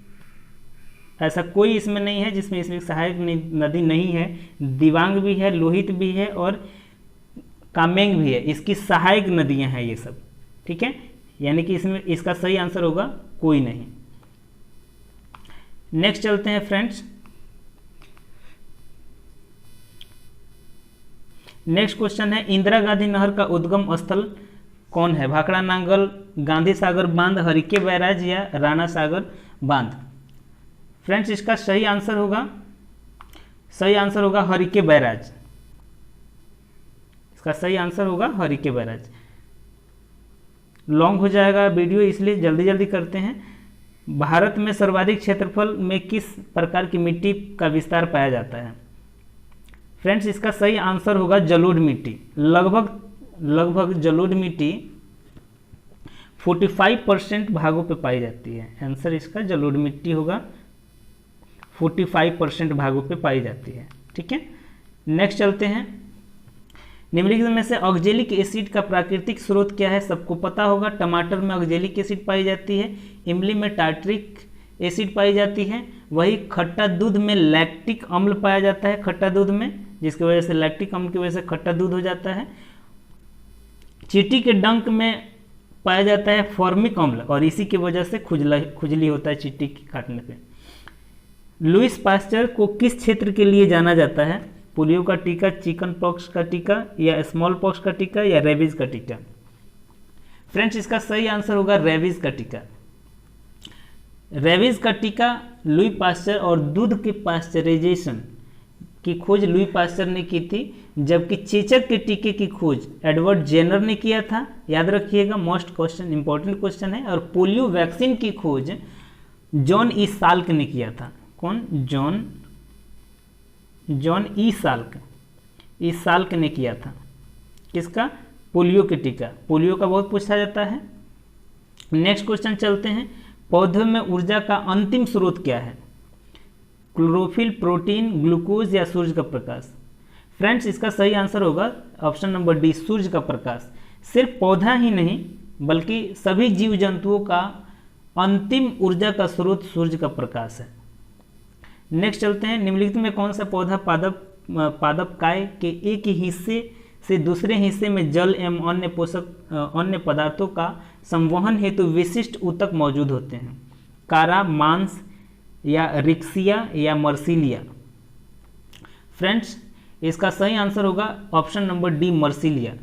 ऐसा कोई इसमें नहीं है जिसमें इसमें सहायक नदी नहीं है। दिबांग भी है, लोहित भी है और कामेंग भी है, इसकी सहायक नदियां हैं ये सब, ठीक है, यानी कि इसमें इसका सही आंसर होगा कोई नहीं। नेक्स्ट चलते हैं फ्रेंड्स। नेक्स्ट क्वेश्चन है, इंदिरा गांधी नहर का उद्गम स्थल कौन है? भाखड़ा नांगल, गांधी सागर बांध, हरिके बैराज या राणा सागर बांध? फ्रेंड्स, इसका सही आंसर होगा हरिके बैराज। इसका सही आंसर होगा हरिके बैराज। लॉन्ग हो जाएगा वीडियो, इसलिए जल्दी जल्दी करते हैं। भारत में सर्वाधिक क्षेत्रफल में किस प्रकार की मिट्टी का विस्तार पाया जाता है? फ्रेंड्स, इसका सही आंसर होगा जलोढ़ मिट्टी। लगभग जलोढ़ मिट्टी 45% भागों पे पाई जाती है। आंसर इसका जलोढ़ मिट्टी होगा, 45% भागों पे पाई जाती है, ठीक है। नेक्स्ट चलते हैं। निम्नलिखित में से ऑक्जेलिक एसिड का प्राकृतिक स्रोत क्या है? सबको पता होगा, टमाटर में ऑक्जेलिक एसिड पाई जाती है, इमली में टार्ट्रिक एसिड पाई जाती है, वही खट्टा दूध में लैक्टिक अम्ल पाया जाता है, खट्टा दूध में, जिसकी वजह से लैक्टिक अम्ल की वजह से खट्टा दूध हो जाता है। चींटी के डंक में पाया जाता है फॉर्मिक अम्ल और इसी की वजह से खुजली होता है चींटी के काटने पे। लुईस पास्चर को किस क्षेत्र के लिए जाना जाता है? पोलियो का टीका, चिकन पॉक्स का टीका या स्मॉल पॉक्स का टीका या रेबीज का टीका? फ्रेंड्स, इसका सही आंसर होगा रेबीज का टीका। रेबीज का टीका लुई पास्चर और दूध के पास्चराइजेशन की खोज लुई पास्चर ने की थी, जबकि चेचक के टीके की खोज एडवर्ड जेनर ने किया था। याद रखिएगा, मोस्ट क्वेश्चन इंपॉर्टेंट क्वेश्चन है। और पोलियो वैक्सीन की खोज जॉन ई साल्क ने किया था। कौन? जॉन ई साल्क ने किया था। किसका? पोलियो के टीका। पोलियो का बहुत पूछा जाता है। नेक्स्ट क्वेश्चन चलते हैं। पौधों में ऊर्जा का अंतिम स्रोत क्या है? क्लोरोफिल, प्रोटीन, ग्लूकोज या सूर्य का प्रकाश? फ्रेंड्स, इसका सही आंसर होगा ऑप्शन नंबर डी, सूर्य का प्रकाश। सिर्फ पौधा ही नहीं बल्कि सभी जीव जंतुओं का अंतिम ऊर्जा का स्रोत सूर्य का प्रकाश है। नेक्स्ट चलते हैं। निम्नलिखित में कौन सा पौधा पादपकाय के एक ही हिस्से से दूसरे हिस्से में जल एवं अन्य पदार्थों का संवहन हेतु विशिष्ट ऊतक मौजूद होते हैं? कारा, मांस या रिक्सिया या मर्सिलिया? फ्रेंड्स, इसका सही आंसर होगा ऑप्शन नंबर डी, मर्सिलिया।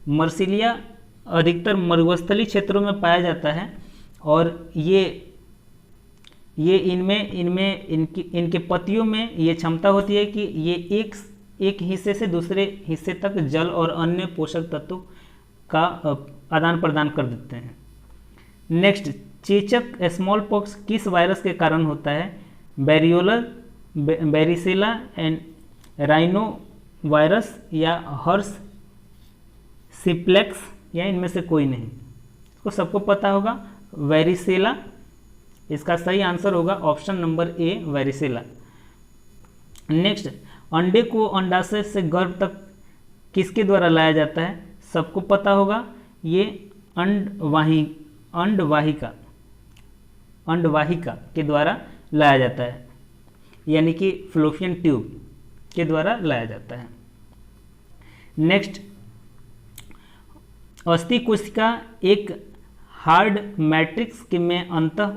मर्सिलिया अधिकतर मरुस्थलीय क्षेत्रों में पाया जाता है और ये इनके पत्तियों में ये क्षमता होती है कि ये एक हिस्से से दूसरे हिस्से तक जल और अन्य पोषक तत्वों का आदान प्रदान कर देते हैं। नेक्स्ट, चेचक स्मॉल पॉक्स किस वायरस के कारण होता है? Variola, varicella and rhino virus या हर्स सिप्लेक्स या इनमें से कोई नहीं? इसको सबको पता होगा, वेरिसेला। इसका सही आंसर होगा ऑप्शन नंबर ए, वेरिसेला। नेक्स्ट, अंडे को अंडाशय से गर्भ तक किसके द्वारा लाया जाता है? सबको पता होगा, ये अंडवाहिका के द्वारा लाया जाता है, यानी कि फ्लोपियन ट्यूब के द्वारा लाया जाता है। नेक्स्ट, अस्थि कोशिका एक हार्ड मैट्रिक्स में अंतः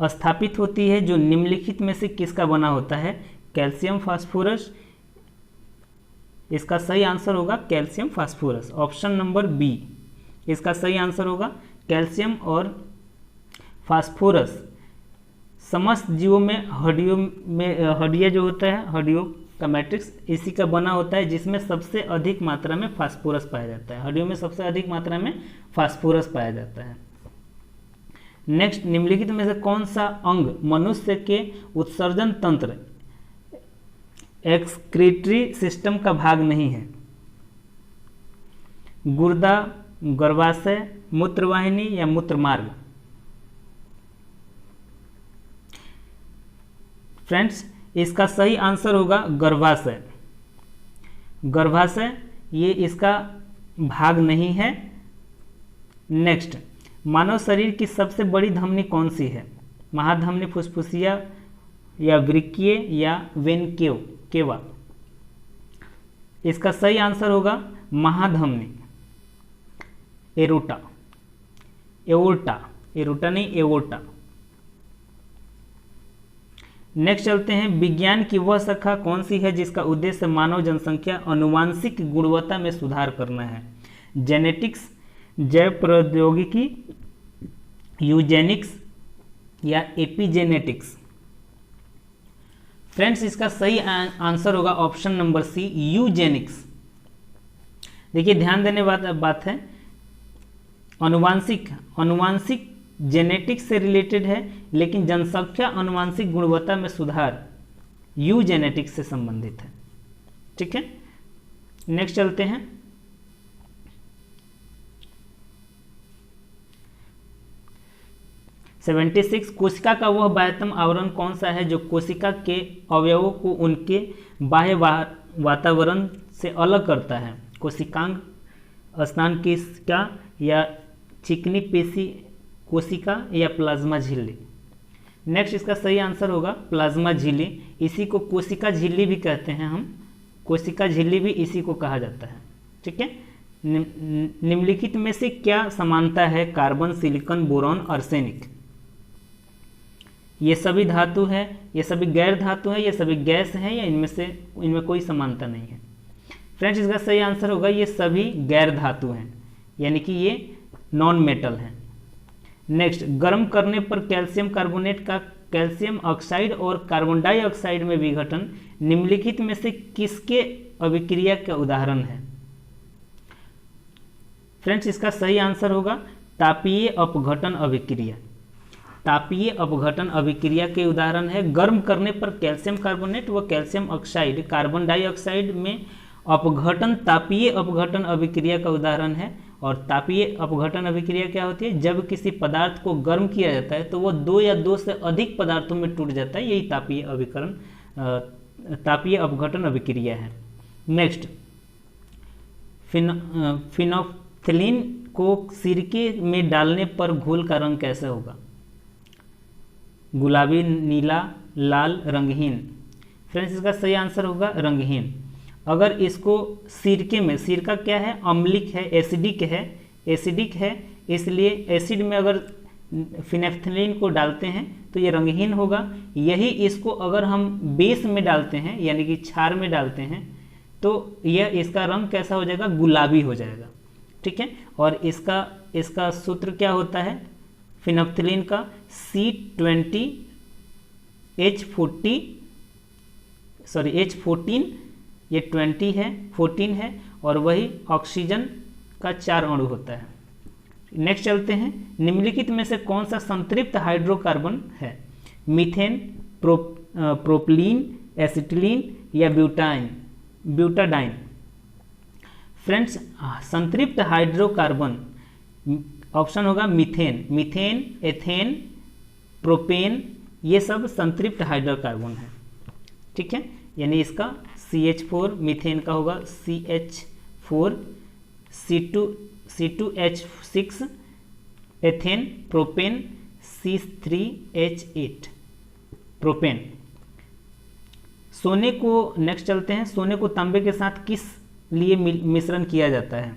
स्थापित होती है जो निम्नलिखित में से किसका बना होता है? Calcium, phosphorus? इसका सही आंसर होगा calcium phosphorus, option number B. इसका सही आंसर होगा कैल्शियम और फास्फोरस। समस्त जीवों में हड्डियाँ जो होता है, हड्डियों का मैट्रिक्स इसी का बना होता है, जिसमें सबसे अधिक मात्रा में फास्फोरस पाया जाता है। हड्डियों में सबसे अधिक मात्रा में फास्फोरस पाया जाता है। नेक्स्ट, निम्नलिखित में से कौन सा अंग मनुष्य के उत्सर्जन तंत्र एक्सक्रीटरी सिस्टम का भाग नहीं है? गुर्दा, गर्भाशय, मूत्रवाहिनी या मूत्रमार्ग? फ्रेंड्स, इसका सही आंसर होगा गर्भाशय। गर्भाशय ये इसका भाग नहीं है। नेक्स्ट, मानव शरीर की सबसे बड़ी धमनी कौन सी है? महाधमनी, फुफ्फुसिया या वृक्कीय या वेन केवा? इसका सही आंसर होगा महाधमनी, एरोटा। एरोटा नहीं, एओर्टा। नेक्स्ट चलते हैं, विज्ञान की वह शाखा कौन सी है जिसका उद्देश्य मानव जनसंख्या अनुवांशिक गुणवत्ता में सुधार करना है? जेनेटिक्स, जैव प्रौद्योगिकी, यूजेनिक्स या एपिजेनेटिक्स? फ्रेंड्स, इसका सही आंसर होगा ऑप्शन नंबर सी, यूजेनिक्स। देखिए, ध्यान देने बात है, अनुवांशिक जेनेटिक्स से रिलेटेड है, लेकिन जनसंख्या अनुवांशिक गुणवत्ता में सुधार यूजेनेटिक्स से संबंधित है। ठीक है, नेक्स्ट चलते हैं। सेवेंटी कोशिका का वह बाह्यतम आवरण कौन सा है जो कोशिका के अवयवों को उनके बाह्य वातावरण से अलग करता है? कोशिकांग, स्नान कोशिका या चिकनी पेशी कोशिका या प्लाज्मा झिल्ली? नेक्स्ट, इसका सही आंसर होगा प्लाज्मा झिल्ली। इसी को कोशिका झिल्ली भी कहते हैं हम, कोशिका झिल्ली भी इसी को कहा जाता है। ठीक है, निम्नलिखित में से क्या समानता है कार्बन, सिलिकॉन, बोरॉन, आर्सेनिक? ये सभी धातु है, ये सभी गैर धातु है, ये सभी गैस है, या इनमें कोई समानता नहीं है? फ्रेंड्स, इसका सही आंसर होगा ये सभी गैर धातु हैं, यानी कि ये नॉन मेटल हैं। नेक्स्ट, गर्म करने पर कैल्शियम कार्बोनेट का कैल्शियम ऑक्साइड और कार्बन डाइऑक्साइड में विघटन निम्नलिखित में से किसके अभिक्रिया का उदाहरण है? फ्रेंड्स, इसका सही आंसर होगा तापीय अपघटन अभिक्रिया। तापीय अपघटन अभिक्रिया के उदाहरण है गर्म करने पर कैल्शियम कार्बोनेट व कैल्शियम ऑक्साइड कार्बन डाइऑक्साइड में अपघटन तापीय अपघटन अभिक्रिया का उदाहरण है। और तापीय अपघटन अभिक्रिया क्या होती है? जब किसी पदार्थ को गर्म किया जाता है तो वो दो या दो से अधिक पदार्थों में टूट जाता है, यही तापीय अपघटन अभिक्रिया है। नेक्स्ट, फिनोल्फ्थालीन को सिरके में डालने पर घोल का रंग कैसा होगा? गुलाबी, नीला, लाल, रंगहीन? फ्रेंड्स, इसका सही आंसर होगा रंगहीन। अगर इसको सिरके में, सिरका क्या है? अम्लिक है, एसिडिक है, इसलिए एसिड में अगर फिनोल्फ्थालीन को डालते हैं तो ये रंगहीन होगा। यही इसको अगर हम बेस में डालते हैं, यानी कि क्षार में डालते हैं, तो यह इसका रंग कैसा हो जाएगा? गुलाबी हो जाएगा। ठीक है, और इसका सूत्र क्या होता है फिनोल्फ्थालीन का? H14, ये 20 है, 14 है, और वही ऑक्सीजन का 4 अणु होता है। नेक्स्ट चलते हैं, निम्नलिखित में से कौन सा संतृप्त हाइड्रोकार्बन है? मीथेन, प्रोपलीन, एसिटिलीन या ब्यूटाडाइन? फ्रेंड्स, संतृप्त हाइड्रोकार्बन ऑप्शन होगा मीथेन, एथेन, प्रोपेन, ये सब संतृप्त हाइड्रोकार्बन है। ठीक है, यानी इसका CH4 मीथेन का होगा CH4, C2H6, ethane, propane C3H8, propane. सोने को, नेक्स्ट चलते हैं, सोने को तांबे के साथ किस लिए मिश्रण किया जाता है?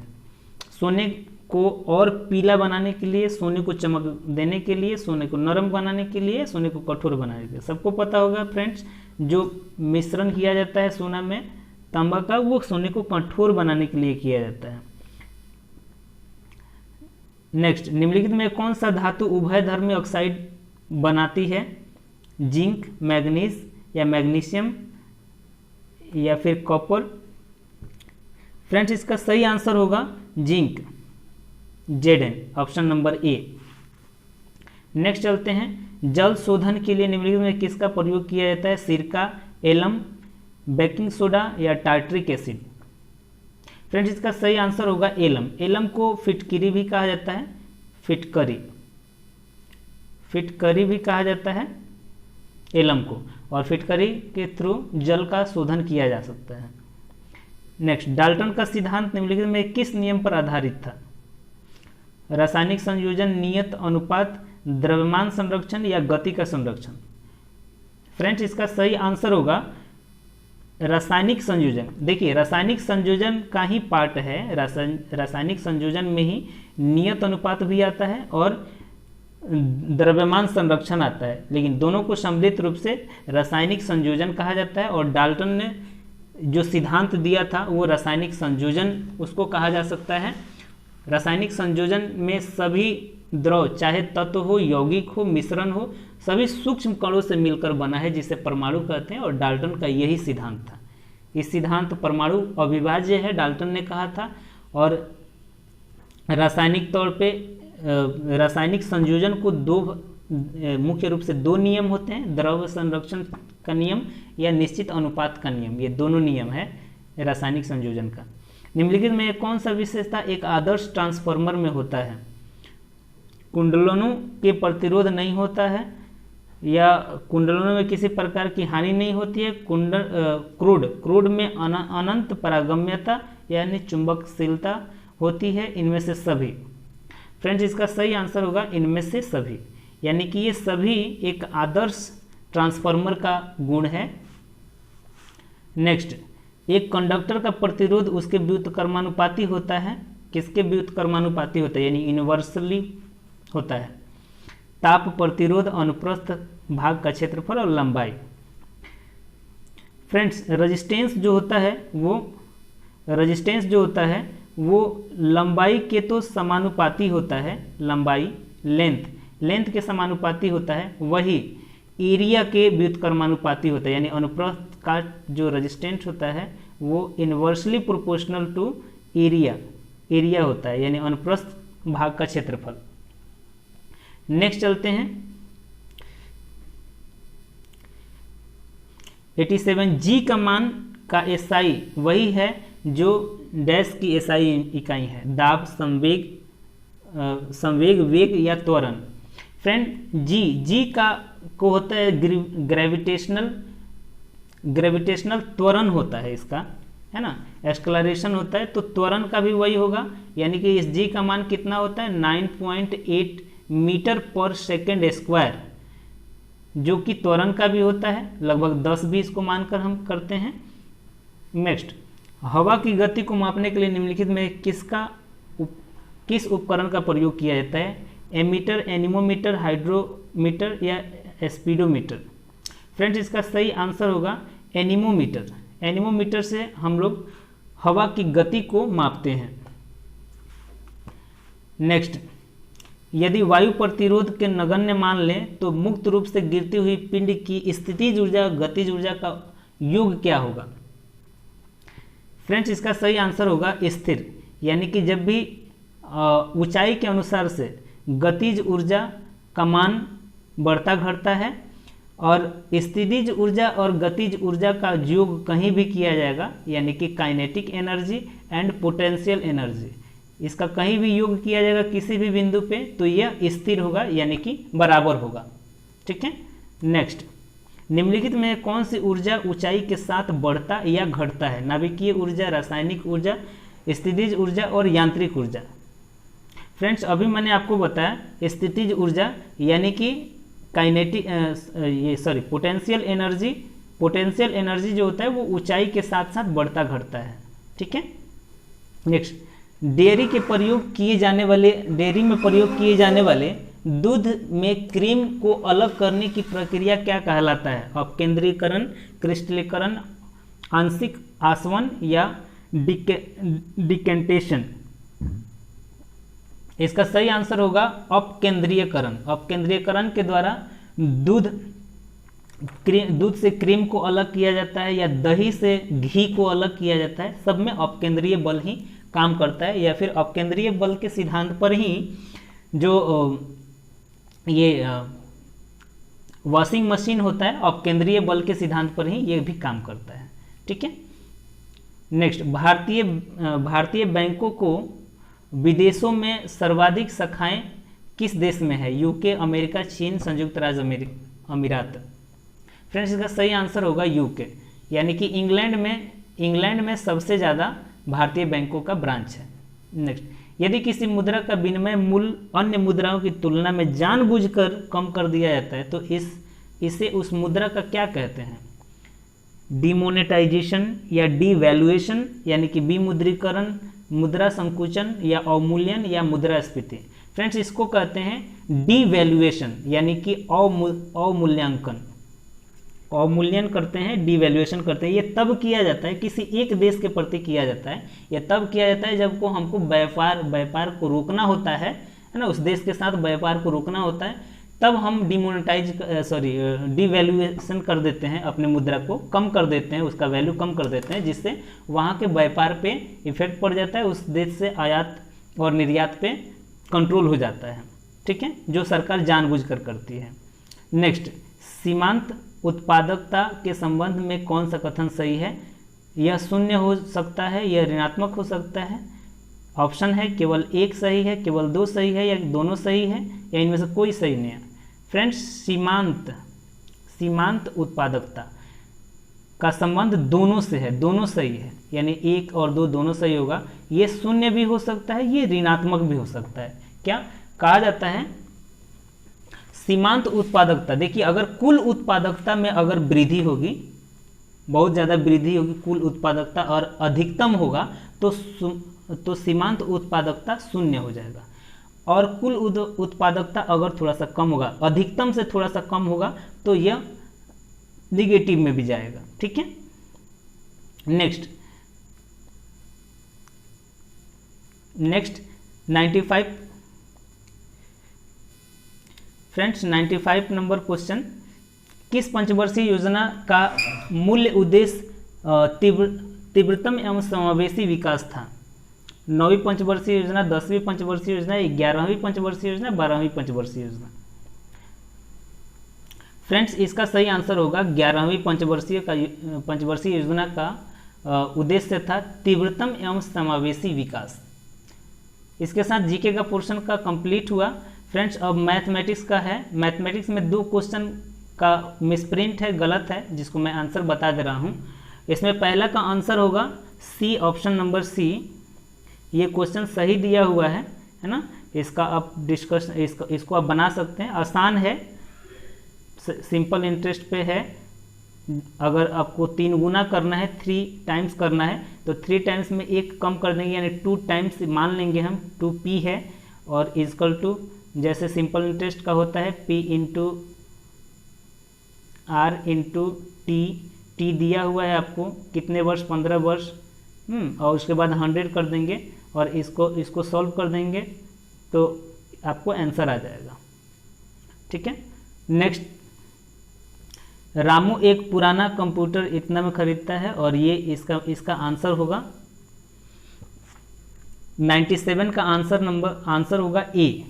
सोने को और पीला बनाने के लिए, सोने को चमक देने के लिए, सोने को नरम बनाने के लिए, सोने को कठोर बनाने के लिए? सबको पता होगा फ्रेंड्स, जो मिश्रण किया जाता है सोना में तांबा का, वो सोने को कठोर बनाने के लिए किया जाता है। नेक्स्ट, निम्नलिखित में कौन सा धातु उभयधर्मी ऑक्साइड बनाती है? जिंक, मैग्नीज या मैग्नीशियम या फिर कॉपर? फ्रेंड्स, इसका सही आंसर होगा जिंक, Zn, ऑप्शन नंबर ए। नेक्स्ट चलते हैं, जल शोधन के लिए निम्नलिखित में किसका प्रयोग किया जाता है? सिरका, एलम, बेकिंग सोडा या टार्ट्रिक एसिड। फ्रेंड्स इसका सही आंसर होगा एलम। एलम को फिटकरी भी कहा जाता है, फिटकरी भी कहा जाता है एलम को, और फिटकरी के थ्रू जल का शोधन किया जा सकता है। नेक्स्ट, डाल्टन का सिद्धांत निम्नलिखित में किस नियम पर आधारित था? रासायनिक संयोजन, नियत अनुपात, द्रव्यमान संरक्षण या गति का संरक्षण। फ्रेंड्स इसका सही आंसर होगा रासायनिक संयोजन। देखिए रासायनिक संयोजन का ही पार्ट है, रासायनिक संयोजन में ही नियत अनुपात भी आता है और द्रव्यमान संरक्षण आता है, लेकिन दोनों को सम्मिलित रूप से रासायनिक संयोजन कहा जाता है। और डाल्टन ने जो सिद्धांत दिया था वो रासायनिक संयोजन उसको कहा जा सकता है। रासायनिक संयोजन में सभी द्रव, चाहे तत्व हो, यौगिक हो, मिश्रण हो, सभी सूक्ष्म कणों से मिलकर बना है, जिसे परमाणु कहते हैं, और डाल्टन का यही सिद्धांत था। इस सिद्धांत परमाणु अविभाज्य है, डाल्टन ने कहा था। और रासायनिक तौर पे रासायनिक संयोजन को मुख्य रूप से दो नियम होते हैं, द्रव्य संरक्षण का नियम या निश्चित अनुपात का नियम। ये दोनों नियम है रासायनिक संयोजन का। निम्नलिखित में कौन सा विशेषता एक आदर्श ट्रांसफार्मर में होता है? कुंडलों के प्रतिरोध नहीं होता है, या कुंडलों में किसी प्रकार की हानि नहीं होती है, क्रूड में अनंत पारगम्यता यानी चुंबकशीलता होती है, इनमें से सभी। फ्रेंड्स इसका सही आंसर होगा इनमें से सभी, यानी कि ये सभी एक आदर्श ट्रांसफार्मर का गुण है। नेक्स्ट, एक कंडक्टर का प्रतिरोध उसके व्युत्क्रमानुपाती होता है। किसके व्युत्क्रमानुपाती होता है? यानी इनवर्सली होता है। ताप प्रतिरोध, अनुप्रस्थ भाग का क्षेत्रफल और लंबाई। फ्रेंड्स रेजिस्टेंस जो होता है वो लंबाई के तो समानुपाती होता है, लंबाई लेंथ के समानुपाती होता है, वही एरिया के व्युत्क्रमानुपाती होता है। यानी अनुप्रस्थ का जो रेजिस्टेंस होता है वो इनवर्सली प्रोपोर्शनल टू एरिया होता है, यानी अनुप्रस्थ भाग का क्षेत्रफल। नेक्स्ट चलते हैं 87, जी का मान का एसआई वही है जो डैश की एसआई इकाई है, दाब, संवेग, वेग या त्वरण। फ्रेंड जी का को होता है ग्रेविटेशनल त्वरण होता है इसका, है ना, एक्सक्लरेशन होता है, तो त्वरण का भी वही होगा। यानी कि इस जी का मान कितना होता है? 9.8 मीटर पर सेकेंड स्क्वायर, जो कि त्वरण का भी होता है, लगभग 10-20 को मानकर हम करते हैं। नेक्स्ट, हवा की गति को मापने के लिए निम्नलिखित में किस उपकरण का प्रयोग किया जाता है? एमीटर, एनीमोमीटर, हाइड्रोमीटर या स्पीडोमीटर। फ्रेंड्स इसका सही आंसर होगा एनीमोमीटर। एनीमोमीटर से हम लोग हवा की गति को मापते हैं। नेक्स्ट, यदि वायु प्रतिरोध के नगण्य मान लें तो मुक्त रूप से गिरती हुई पिंड की स्थितिज ऊर्जा, गतिज ऊर्जा का योग क्या होगा? फ्रेंड्स इसका सही आंसर होगा स्थिर। यानी कि जब भी ऊंचाई के अनुसार से गतिज ऊर्जा का मान बढ़ता घटता है और स्थितिज ऊर्जा और गतिज ऊर्जा का योग कहीं भी किया जाएगा, यानी कि kinetic energy and potential energy, इसका कहीं भी योग किया जाएगा किसी भी बिंदु पे, तो यह स्थिर होगा, यानी कि बराबर होगा। ठीक है। नेक्स्ट, निम्नलिखित में कौन सी ऊर्जा ऊंचाई के साथ बढ़ता या घटता है? नाभिकीय ऊर्जा, रासायनिक ऊर्जा, स्थितिज ऊर्जा और यांत्रिक ऊर्जा। फ्रेंड्स अभी मैंने आपको बताया स्थितिज ऊर्जा यानी कि काइनेटिक पोटेंशियल एनर्जी जो होता है वो ऊंचाई के साथ साथ बढ़ता घटता है। ठीक है। नेक्स्ट, डेयरी में प्रयोग किए जाने वाले दूध में क्रीम को अलग करने की प्रक्रिया क्या कहलाता है? अपकेंद्रीकरण, क्रिस्टलीकरण, आंशिक आसवन या डिकेंटेशन। इसका सही आंसर होगा अपकेंद्रीयकरण। अपकेंद्रीयकरण के द्वारा दूध से क्रीम को अलग किया जाता है या दही से घी को अलग किया जाता है, सब में अपकेंद्रीय बल ही काम करता है, या फिर अपकेंद्रीय बल के सिद्धांत पर ही जो ये वॉशिंग मशीन होता है और केंद्रीय बल के सिद्धांत पर ही ये भी काम करता है। ठीक है। नेक्स्ट, भारतीय बैंकों को विदेशों में सर्वाधिक शाखाएं किस देश में है? यूके, अमेरिका, चीन, संयुक्त राज्य अमीरात। फ्रेंड्स इसका सही आंसर होगा यूके, यानी कि इंग्लैंड में सबसे ज़्यादा भारतीय बैंकों का ब्रांच है। नेक्स्ट, यदि किसी मुद्रा का विनिमय मूल्य अन्य मुद्राओं की तुलना में जानबूझकर कम कर दिया जाता है तो इसे उस मुद्रा का क्या कहते हैं? डिमोनेटाइजेशन या डीवैल्यूएशन, यानी कि विमुद्रीकरण, मुद्रा संकुचन या अवमूल्यन या मुद्रास्फीति। फ्रेंड्स इसको कहते हैं डीवैल्यूएशन, यानी कि अवमूल्यन करते हैं, डीवैल्यूएशन करते हैं। ये तब किया जाता है, किसी एक देश के प्रति किया जाता है। यह तब किया जाता है जब हमको व्यापार को रोकना होता है ना, उस देश के साथ व्यापार को रोकना होता है, तब हम डीवैल्यूएशन कर देते हैं, अपने मुद्रा को कम कर देते हैं, उसका वैल्यू कम कर देते हैं, जिससे वहाँ के व्यापार पे इफेक्ट पड़ जाता है, उस देश से आयात और निर्यात पे कंट्रोल हो जाता है। ठीक है, जो सरकार जानबूझकर करती है। नेक्स्ट, सीमांत उत्पादकता के संबंध में कौन सा कथन सही है? यह शून्य हो सकता है, यह ऋणात्मक हो सकता है। ऑप्शन है केवल एक सही है, केवल दो सही है, या दोनों सही है, या इनमें से कोई सही नहीं है। फ्रेंड्स सीमांत उत्पादकता का संबंध दोनों से है, दोनों सही है, यानी एक और दो दोनों सही होगा। ये शून्य भी हो सकता है, ये ऋणात्मक भी हो सकता है। क्या कहा जाता है? सीमांत उत्पादकता, देखिए अगर कुल उत्पादकता में अगर वृद्धि होगी, बहुत ज़्यादा वृद्धि होगी कुल उत्पादकता और अधिकतम होगा तो सीमांत उत्पादकता शून्य हो जाएगा। और कुल उत्पादकता अगर थोड़ा सा कम होगा, अधिकतम से थोड़ा सा कम होगा, तो यह निगेटिव में भी जाएगा। ठीक है। नेक्स्ट 95 फ्रेंड्स 95 नंबर क्वेश्चन, किस पंचवर्षीय योजना का मूल्य उद्देश्य तीव्रतम एवं समावेशी विकास था? 9वीं पंचवर्षीय योजना, 10वीं पंचवर्षीय योजना, 11वीं पंचवर्षीय योजना, 12वीं पंचवर्षीय योजना। फ्रेंड्स इसका सही आंसर होगा 11वीं पंचवर्षीय योजना का उद्देश्य था तीव्रतम एवं समावेशी विकास। इसके साथ जीके का पोर्शन का कंप्लीट हुआ। फ्रेंड्स अब मैथमेटिक्स का है। मैथमेटिक्स में 2 क्वेश्चन का मिसप्रिंट है, गलत है, जिसको मैं आंसर बता दे रहा हूँ। इसमें पहला का आंसर होगा सी, ऑप्शन नंबर सी। ये क्वेश्चन सही दिया हुआ है ना। इसका आप इसको आप बना सकते हैं, आसान है, सिंपल इंटरेस्ट पे है। अगर आपको 3 गुना करना है, 3 टाइम्स करना है, तो 3 टाइम्स में 1 कम कर देंगे, यानी 2 टाइम्स मान लेंगे हम, 2p है। और इजकल टू जैसे सिंपल इंटरेस्ट का होता है p into R into T दिया हुआ है आपको, कितने वर्ष, 15 वर्ष। और उसके बाद 100 कर देंगे और इसको सॉल्व कर देंगे तो आपको आंसर आ जाएगा। ठीक है। नेक्स्ट, रामू एक पुराना कंप्यूटर इतना में खरीदता है और ये इसका आंसर होगा 97 का आंसर होगा ए,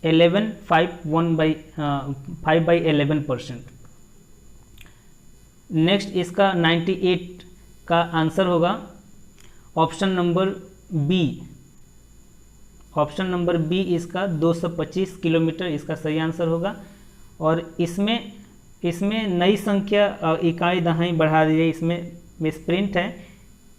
5/11%। नेक्स्ट इसका 98 का आंसर होगा option number B. Option number B इसका 225 किलोमीटर इसका सही आंसर होगा। और इसमें नई संख्या इकाई दहाई बढ़ा दी जाए, इसमें मिसप्रिंट है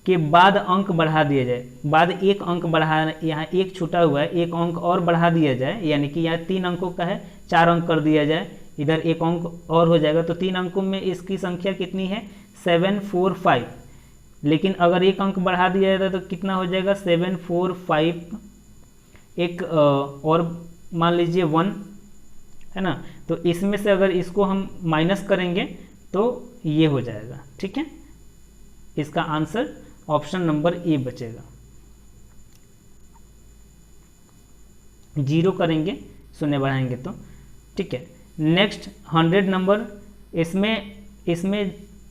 कि बाद अंक बढ़ा दिया जाए, बाद 1 अंक बढ़ा, यहाँ 1 छूटा हुआ है, 1 अंक और बढ़ा दिया जाए, यानी कि यहाँ 3 अंकों का है, 4 अंक कर दिया जाए, इधर 1 अंक और हो जाएगा, तो 3 अंकों में इसकी संख्या कितनी है? 745। लेकिन अगर 1 अंक बढ़ा दिया जाता तो कितना हो जाएगा? 745, एक और मान लीजिए 1 है ना। तो इसमें से अगर इसको हम माइनस करेंगे तो ये हो जाएगा। ठीक है। इसका आंसर ऑप्शन नंबर ए बचेगा। 0 करेंगे, 0 बढ़ाएंगे तो। ठीक है। नेक्स्ट 100 नंबर, इसमें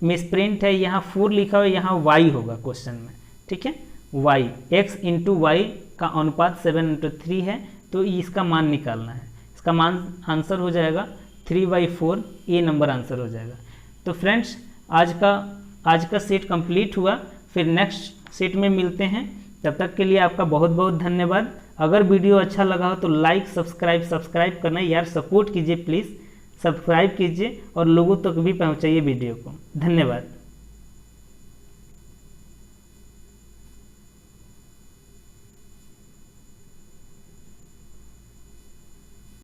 मिसप्रिंट है, यहाँ 4 लिखा हुआ है, यहाँ y होगा क्वेश्चन में। ठीक है। x इंटू वाई का अनुपात 7/3 है, तो इसका मान निकालना है। इसका इसका आंसर हो जाएगा 3/4, ए नंबर आंसर हो जाएगा। तो फ्रेंड्स आज का सेट कंप्लीट हुआ, फिर नेक्स्ट सेट में मिलते हैं। तब तक के लिए आपका बहुत बहुत धन्यवाद। अगर वीडियो अच्छा लगा हो तो लाइक सब्सक्राइब करना यार, सपोर्ट कीजिए प्लीज़, सब्सक्राइब कीजिए और लोगों तक भी पहुंचाइए वीडियो को। धन्यवाद।